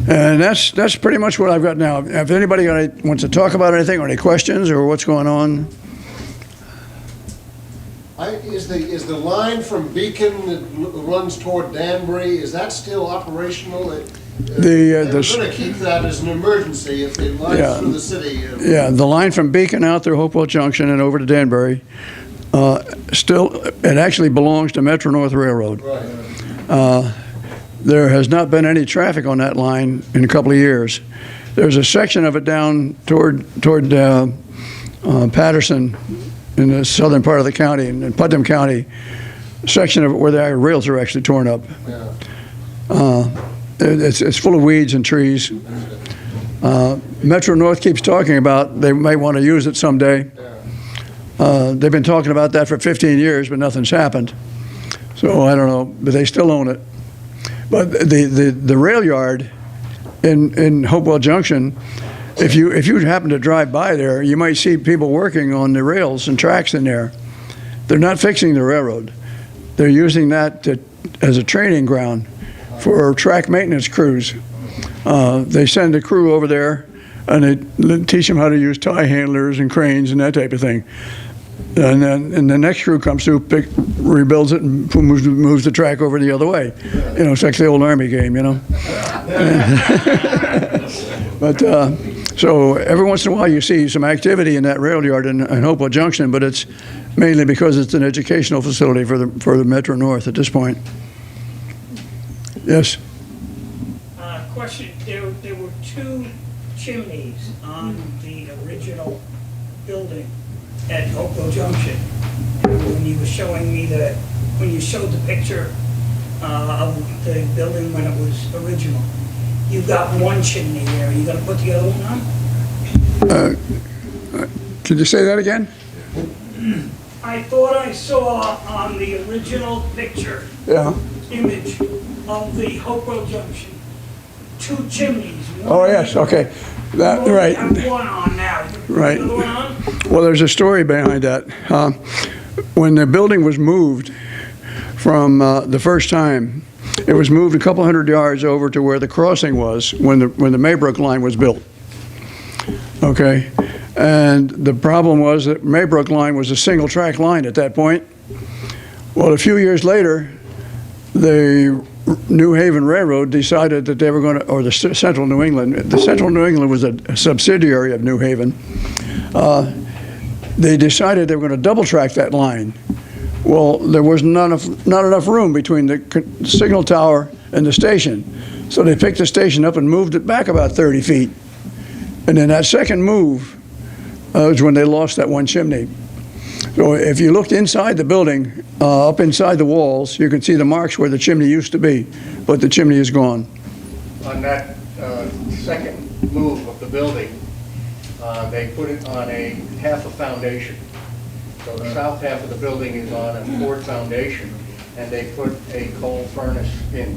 And that's pretty much what I've got now. If anybody wants to talk about anything or any questions or what's going on. Is the line from Beacon that runs toward Danbury, is that still operational? They're going to keep that as an emergency if it lines through the city. Yeah, the line from Beacon out through Hopewell Junction and over to Danbury, it actually belongs to Metro-North Railroad. Right. There has not been any traffic on that line in a couple of years. There's a section of it down toward Patterson in the southern part of the county, in Putnam County, a section of it where the rails are actually torn up. Yeah. It's full of weeds and trees. Metro-North keeps talking about they might want to use it someday. They've been talking about that for 15 years, but nothing's happened. So I don't know, but they still own it. But the rail yard in Hopewell Junction, if you happen to drive by there, you might see people working on the rails and tracks in there. They're not fixing the railroad. They're using that as a training ground for track maintenance crews. They send a crew over there and they teach them how to use tie handlers and cranes and that type of thing. And then the next crew comes through, rebuilds it, and moves the track over the other way. It's like the old Army game, But so every once in a while you see some activity in that rail yard in Hopewell Junction, but it's mainly because it's an educational facility for the Metro-North at this point. Yes? Question, there were 2 chimneys on the original building at Hopewell Junction. And when you were showing me when you showed the picture of the building when it was original, you got one chimney there. Are you going to put the other one on? Could you say that again? I thought I saw on the original picture Yeah. image of the Hopewell Junction 2 chimneys. Oh, yes, okay. That, You right. only have one on now. You put Right. another one on? Well, there's a story behind that. When the building was moved from the first time, it was moved a couple hundred yards over to where the crossing was when the Maybrook line was built. Okay? And the problem was that Maybrook line was a single track line at that point. Well, a few years later, the New Haven Railroad decided that they were going to, or the Central New England was a subsidiary of New Haven. They decided they were going to double track that line. Well, there was not enough room between the signal tower and the station. So they picked the station up and moved it back about 30 feet. And then that second move was when they lost that one chimney. So if you looked inside the building, up inside the walls, you can see the marks where the chimney used to be, but the chimney is gone. On that second move of the building, they put it on half a foundation. So the south half of the building is on a poured foundation, and they put a coal furnace in.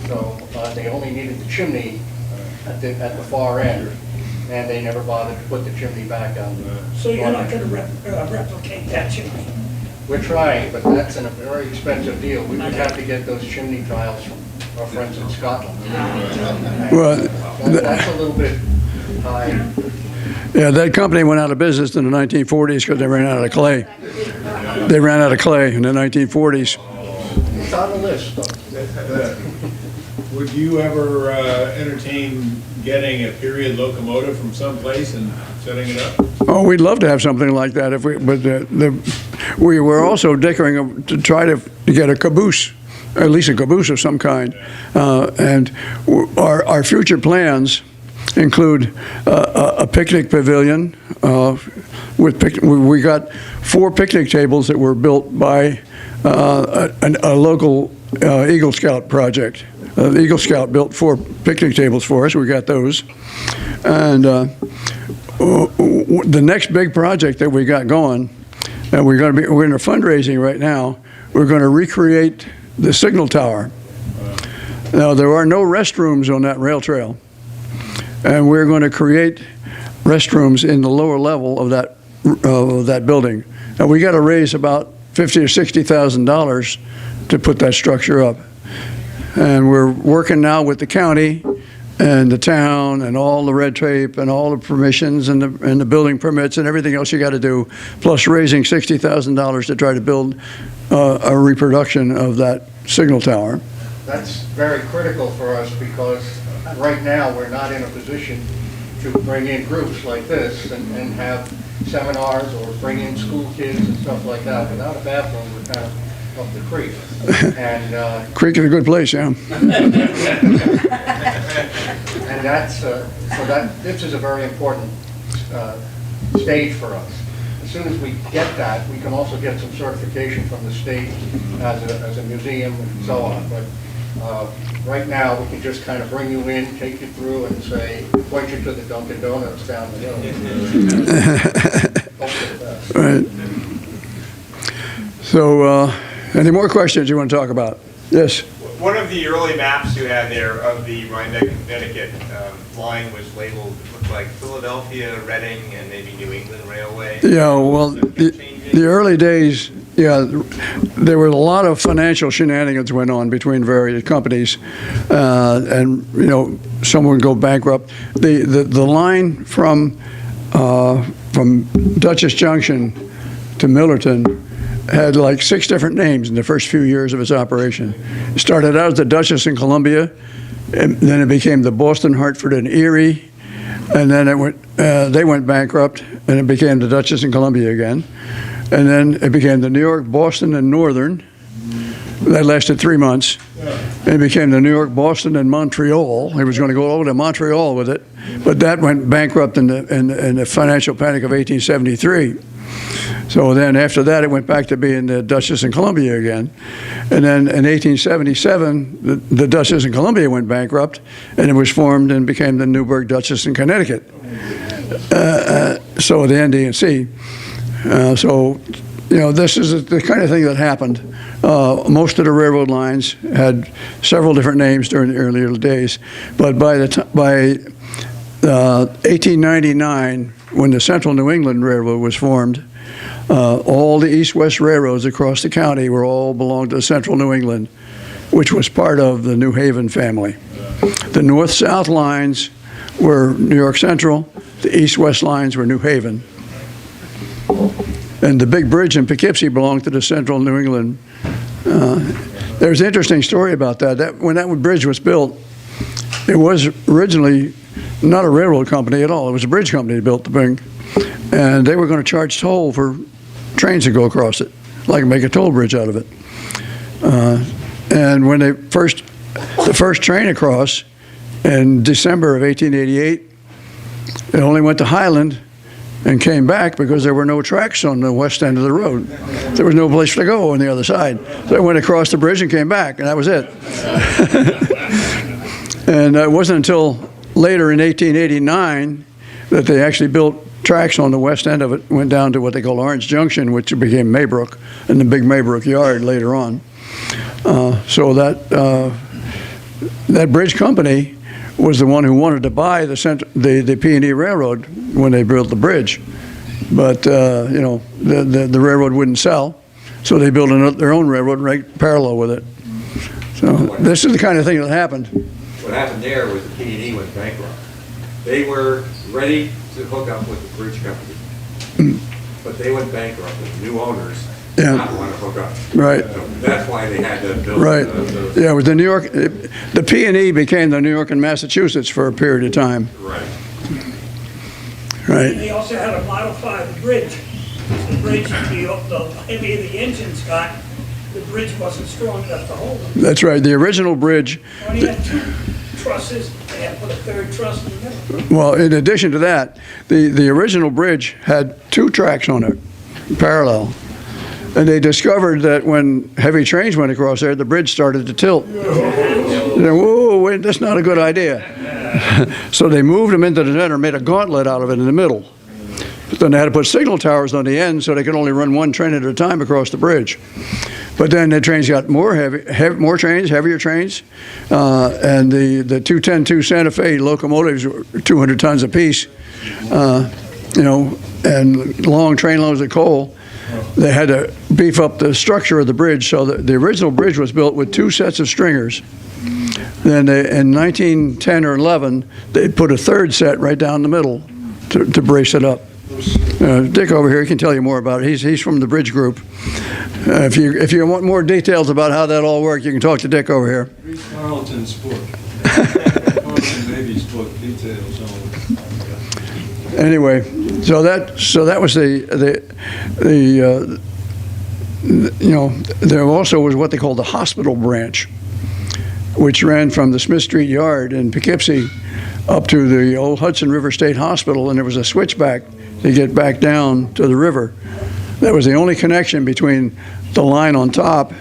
So they only needed the chimney at the far end, and they never bothered to put the chimney back on. So you're not going to replicate that chimney? We're trying, but that's a very expensive deal. We would have to get those chimney tiles from our friends in Scotland. Well, That's a little bit high. yeah, that company went out of business in the 1940s because they ran out of clay. They ran out of clay in the 1940s. It's on the list, though. Would you ever entertain getting a period locomotive from someplace and setting it up? Oh, we'd love to have something like that, we were also dickering to try to get a caboose, at least a caboose of some kind. And our future plans include a picnic pavilion. We got 4 picnic tables that were built by a local Eagle Scout project. The Eagle Scout built 4 picnic tables for us. We got those. And the next big project that we got going, and we're in a fundraising right now, we're going to recreate the signal tower. Now, there are no restrooms on that rail trail. And we're going to create restrooms in the lower level of that building. And we got to raise about $50,000 or $60,000 to put that structure up. And we're working now with the county and the town and all the red tape and all the permissions and the building permits and everything else you got to do, plus raising $60,000 to try to build a reproduction of that signal tower. That's very critical for us because right now we're not in a position to bring in groups like this and have seminars or bring in school kids and stuff like that. Without a bathroom, we're kind of up the creek. And Creek is a good place, yeah. and that's this is a very important stage for us. As soon as we get that, we can also get some certification from the state as a museum and so on. But right now, we can just kind of bring you in, take you through, and say, point you to the Dunkin' Donuts down the road. Right. So, any more questions you want to talk about? Yes. One of the early maps you had there of the Rhinebeck, Connecticut line was labeled, looked like Philadelphia, Reading, and maybe New England Railway. Yeah, well, the early days, yeah, there were a lot of financial shenanigans went on between various companies, and you know, some would go bankrupt. The line from Dutchess Junction to Millerton had like 6 different names in the first few years of its operation. It started out as the Dutchess in Columbia, and then it became the Boston, Hartford, and Erie, and then they went bankrupt, and it became the Dutchess in Columbia again. And then it became the New York, Boston, and Northern. That lasted 3 months. It became the New York, Boston, and Montreal. He was going to go over to Montreal with it, but that went bankrupt in the financial panic of 1873. So then after that, it went back to being the Dutchess and Columbia again. And then in 1877, the Dutchess and Columbia went bankrupt, and it was formed and became the Newburgh, Dutchess, and Connecticut. So the ND&C. So, you know, this is the kind of thing that happened. Most of the railroad lines had several different names during the earlier days, but by 1899, when the Central New England Railroad was formed, all the east-west railroads across the county were all belonged to Central New England, which was part of the New Haven family. The north-south lines were New York Central, the east-west lines were New Haven. And the big bridge in Poughkeepsie belonged to the Central New England. There's an interesting story about that. When that bridge was built, it was originally not a railroad company at all. It was a bridge company that built the thing. And they were going to charge toll for trains to go across it, like make a toll bridge out of it. And when the first train across in December of 1888, it only went to Highland and came back because there were no tracks on the west end of the road. There was no place to go on the other side. So it went across the bridge and came back, and that was it. And it wasn't until later in 1889 that they actually built tracks on the west end of it, went down to what they call Orange Junction, which became Maybrook, and the big Maybrook Yard later on. So that bridge company was the one who wanted to buy the P&E Railroad when they built the bridge. But, you know, the railroad wouldn't sell, so they built their own railroad right parallel with it. So this is the kind of thing that happened. What happened there was the P&E went bankrupt. They were ready to hook up with the bridge company, but they went bankrupt, and new owners did not want to hook up. Right. So that's why they had to build. Right. Yeah, with the New York, the P&E became the New York and Massachusetts for a period of time. Right. Right. They also had to modify the bridge. The bridge, the heavier the engines got, the bridge wasn't strong enough to hold them. That's right. The original bridge. Only had 2 trusses, they had to put a 3rd truss in the middle. Well, in addition to that, the original bridge had 2 tracks on it, parallel. And they discovered that when heavy trains went across there, the bridge started to tilt. Whoa, wait, that's not a good idea. So they moved them into the center, made a gauntlet out of it in the middle. But then they had to put signal towers on the end so they could only run 1 train at a time across the bridge. But then the trains got more more trains, heavier trains, and the 210-2 Santa Fe locomotives were 200 tons apiece, you know, and long train loads of coal. They had to beef up the structure of the bridge, so the original bridge was built with 2 sets of stringers. Then in 1910 or 11, they put a 3rd set right down the middle to brace it up. Dick over here, he can tell you more about it. He's from the bridge group. If you want more details about how that all worked, you can talk to Dick over here. Read Carlton's book. Carlton Davies' book, details on it. Anyway, so that was you know, there also was what they called the hospital branch, which ran from the Smith Street Yard in Poughkeepsie up to the old Hudson River State Hospital, and there was a switchback to get back down to the river. That was the only connection between the line on top,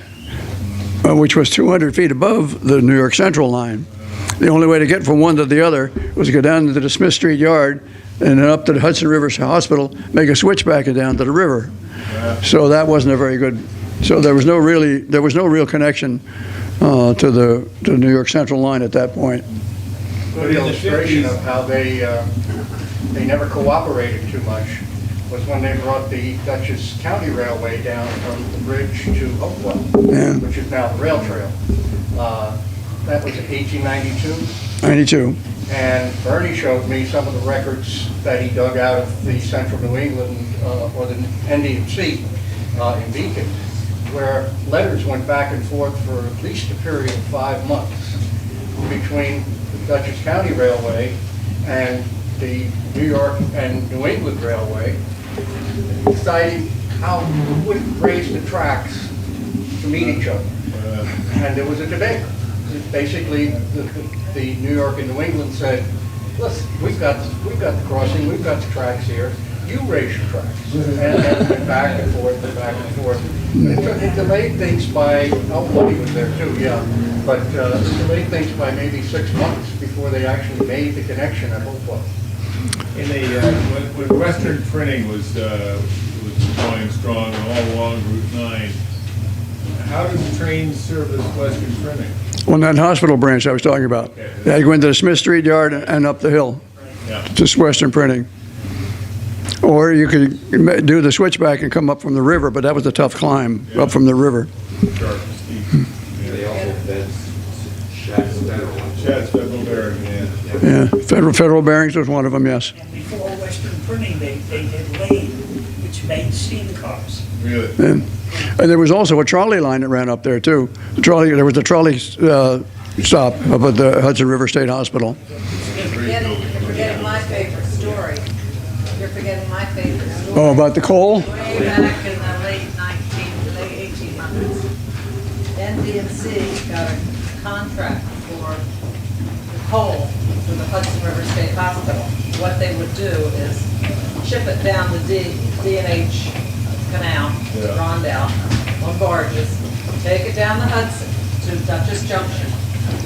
which was 200 feet above the New York Central line. The only way to get from one to the other was to go down to the Smith Street Yard and then up to the Hudson River Hospital, make a switchback and down to the river. So that wasn't a very good. So there was no real connection to the New York Central line at that point. Good illustration of how they never cooperated too much was when they brought the Dutchess County Railway down from the bridge to Hopewell, which is now the rail trail. That was in 1892. 92. And Bernie showed me some of the records that he dug out of the Central New England or the ND&C in Beacon, where letters went back and forth for at least a period of 5 months between the Dutchess County Railway and the New York and New England Railway, deciding how we would raise the tracks to meet each other. And there was a debate. Basically, the New York and New England said, listen, we've got the crossing, we've got the tracks here, you raise your tracks. And back and forth and back and forth. It delayed things by, Woody was there too, yeah, but it delayed things by maybe 6 months before they actually made the connection at Hopewell. In when Western printing was going strong all along Route 9, how did the trains service Western printing? On that hospital branch I was talking about. Okay. Yeah, you go into the Smith Street yard and up the hill. Yeah. Just Western printing. Or you could do the switchback and come up from the river, but that was a tough climb up from the river. Sharp and steep. They also fed Shatz Federal. Shatz Federal Bearing, yeah. Yeah, Federal Bearings was one of them, yes. And before Western Printing, they did Lane, which made steam cars. Really? And there was also a trolley line that ran up there too. There was a trolley stop up at the Hudson River State Hospital. You're forgetting my favorite story. You're forgetting my favorite story. Oh, about the coal? Way back in the late 1800s, NDNC got a contract for coal for the Hudson River State Hospital. What they would do is ship it down the D&H Canal, Rondell, on barges, take it down the Hudson to Dutchess Junction,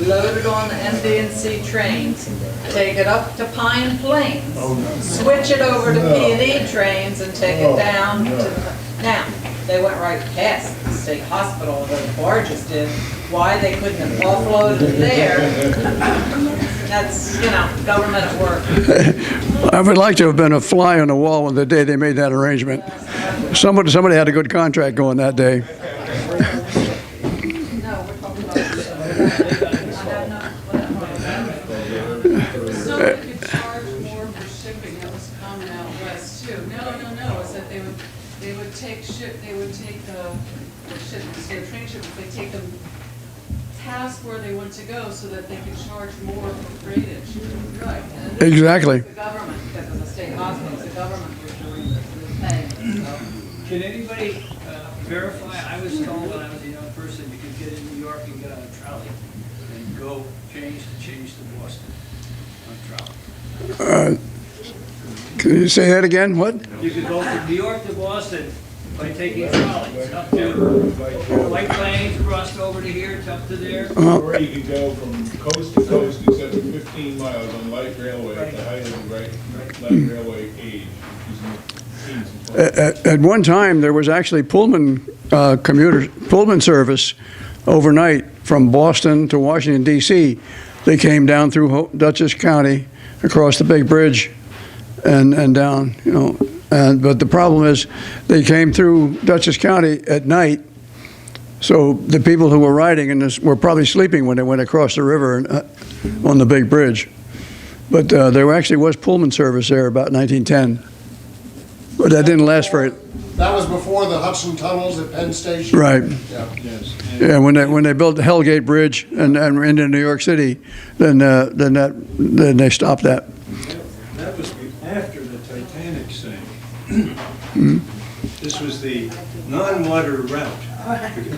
load it on the NDNC trains, take it up to Pine Plains, switch it over to P&E trains and take it down to, now, they went right past the state hospital, the barges did. Why they couldn't have offloaded it there, that's, government at work. I would like to have been a fly on the wall on the day they made that arrangement. Somebody had a good contract going that day. Somebody could charge more for shipping, that was common out west too. No, it's that they would take train shipments, they take them past where they want to go so that they could charge more for freightage. Right. And Exactly. the government, because of the state hospitals, the government was doing the pay. Can anybody verify? I was told when I was a young person, you could get in New York and get on a trolley and go change to Boston on trolley. Can you say that again? What? You could go from New York to Boston by taking trolleys up to White Plains, crossed over to here, up to there. Or you could go from coast to coast except for 15 miles on light railway at the height of the light railway age. At one time, there was actually Pullman service overnight from Boston to Washington, D.C. They came down through Dutchess County, across the big bridge, and down, but the problem is they came through Dutchess County at night, so the people who were riding in this were probably sleeping when they went across the river on the big bridge. But there actually was Pullman service there about 1910. But that didn't last very. That was before the Hudson tunnels at Penn Station. Right. Yeah. Yes. Yeah, when they built the Hellgate Bridge and into New York City, then they stopped that. That was after the Titanic sank. This was the non-water route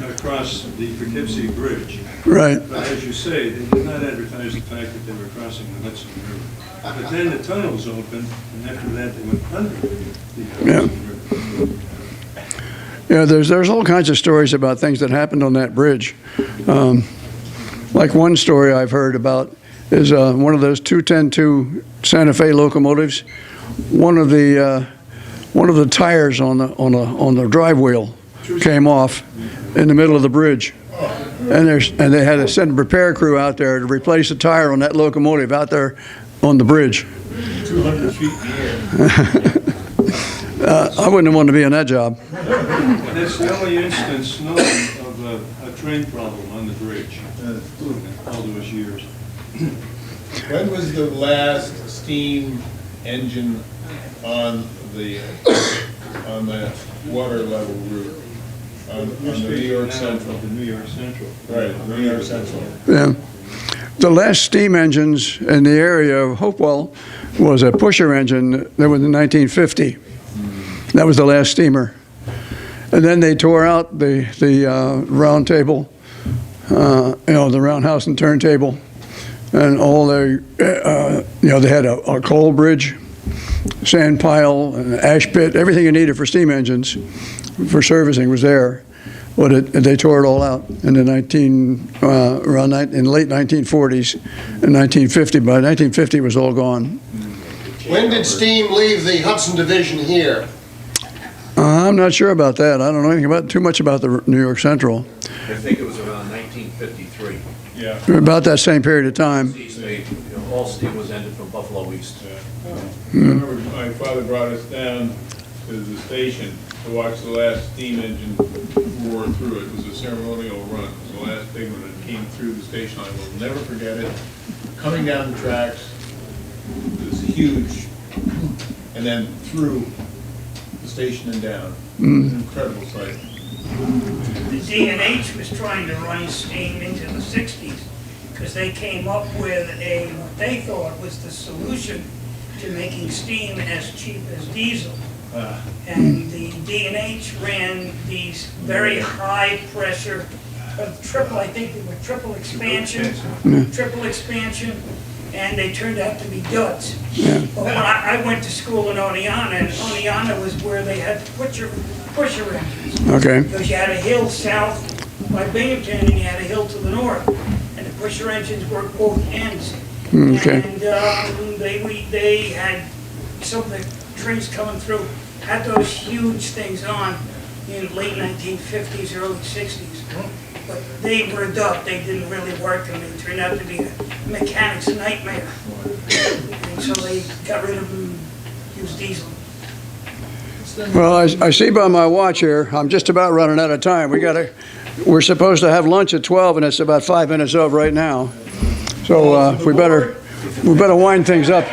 across the Poughkeepsie Bridge. Right. But as you say, they did not advertise the fact that they were crossing the Hudson River. But then the tunnels opened, and after that they went under the Hudson River. Yeah, there's all kinds of stories about things that happened on that bridge. Like one story I've heard about is one of those 210-2 Santa Fe locomotives. One of the tires on the drive wheel came off in the middle of the bridge, and they had to send a repair crew out there to replace the tire on that locomotive out there on the bridge. 200 feet in the air. I wouldn't want to be in that job. That's the only instance known of a train problem on the bridge all those years. When was the last steam engine on the water level route? On the New York Central. The New York Central. Right, New York Central. Yeah. The last steam engines in the area of Hopewell was a pusher engine that was in 1950. That was the last steamer. And then they tore out the round table the roundhouse and turntable, and all their, they had a coal bridge, sand pile, an ash pit, everything you needed for steam engines for servicing was there. But they tore it all out in the late 1940s and 1950. By 1950, it was all gone. When did steam leave the Hudson Division here? I'm not sure about that. I don't know anything too much about the New York Central. I think it was around 1953. Yeah. About that same period of time. All steam was ended from Buffalo East. I remember my father brought us down to the station to watch the last steam engine roar through. It was a ceremonial run. It was the last big one that came through the station. I will never forget it. Coming down the tracks, this huge, and then through the station and down. It was an incredible sight. The D&H was trying to run steam into the 60s because they came up with what they thought was the solution to making steam as cheap as diesel. And the D&H ran these very high pressure, I think they were triple expansion, and they turned out to be duds. But when I went to school in Oneonta, and Oneonta was where they had the pusher engines. Okay. Because you had a hill south by Binghamton, and you had a hill to the north, and the pusher engines worked both ends. Okay. And they had some of the trains coming through, had those huge things on in late 1950s, early 60s. But they were dubbed, they didn't really work, and they turned out to be a mechanic's nightmare. And so they got rid of them, used diesel. Well, I see by my watch here, I'm just about running out of time. We're supposed to have lunch at 12, and it's about 5 minutes over right now. So we better wind things up.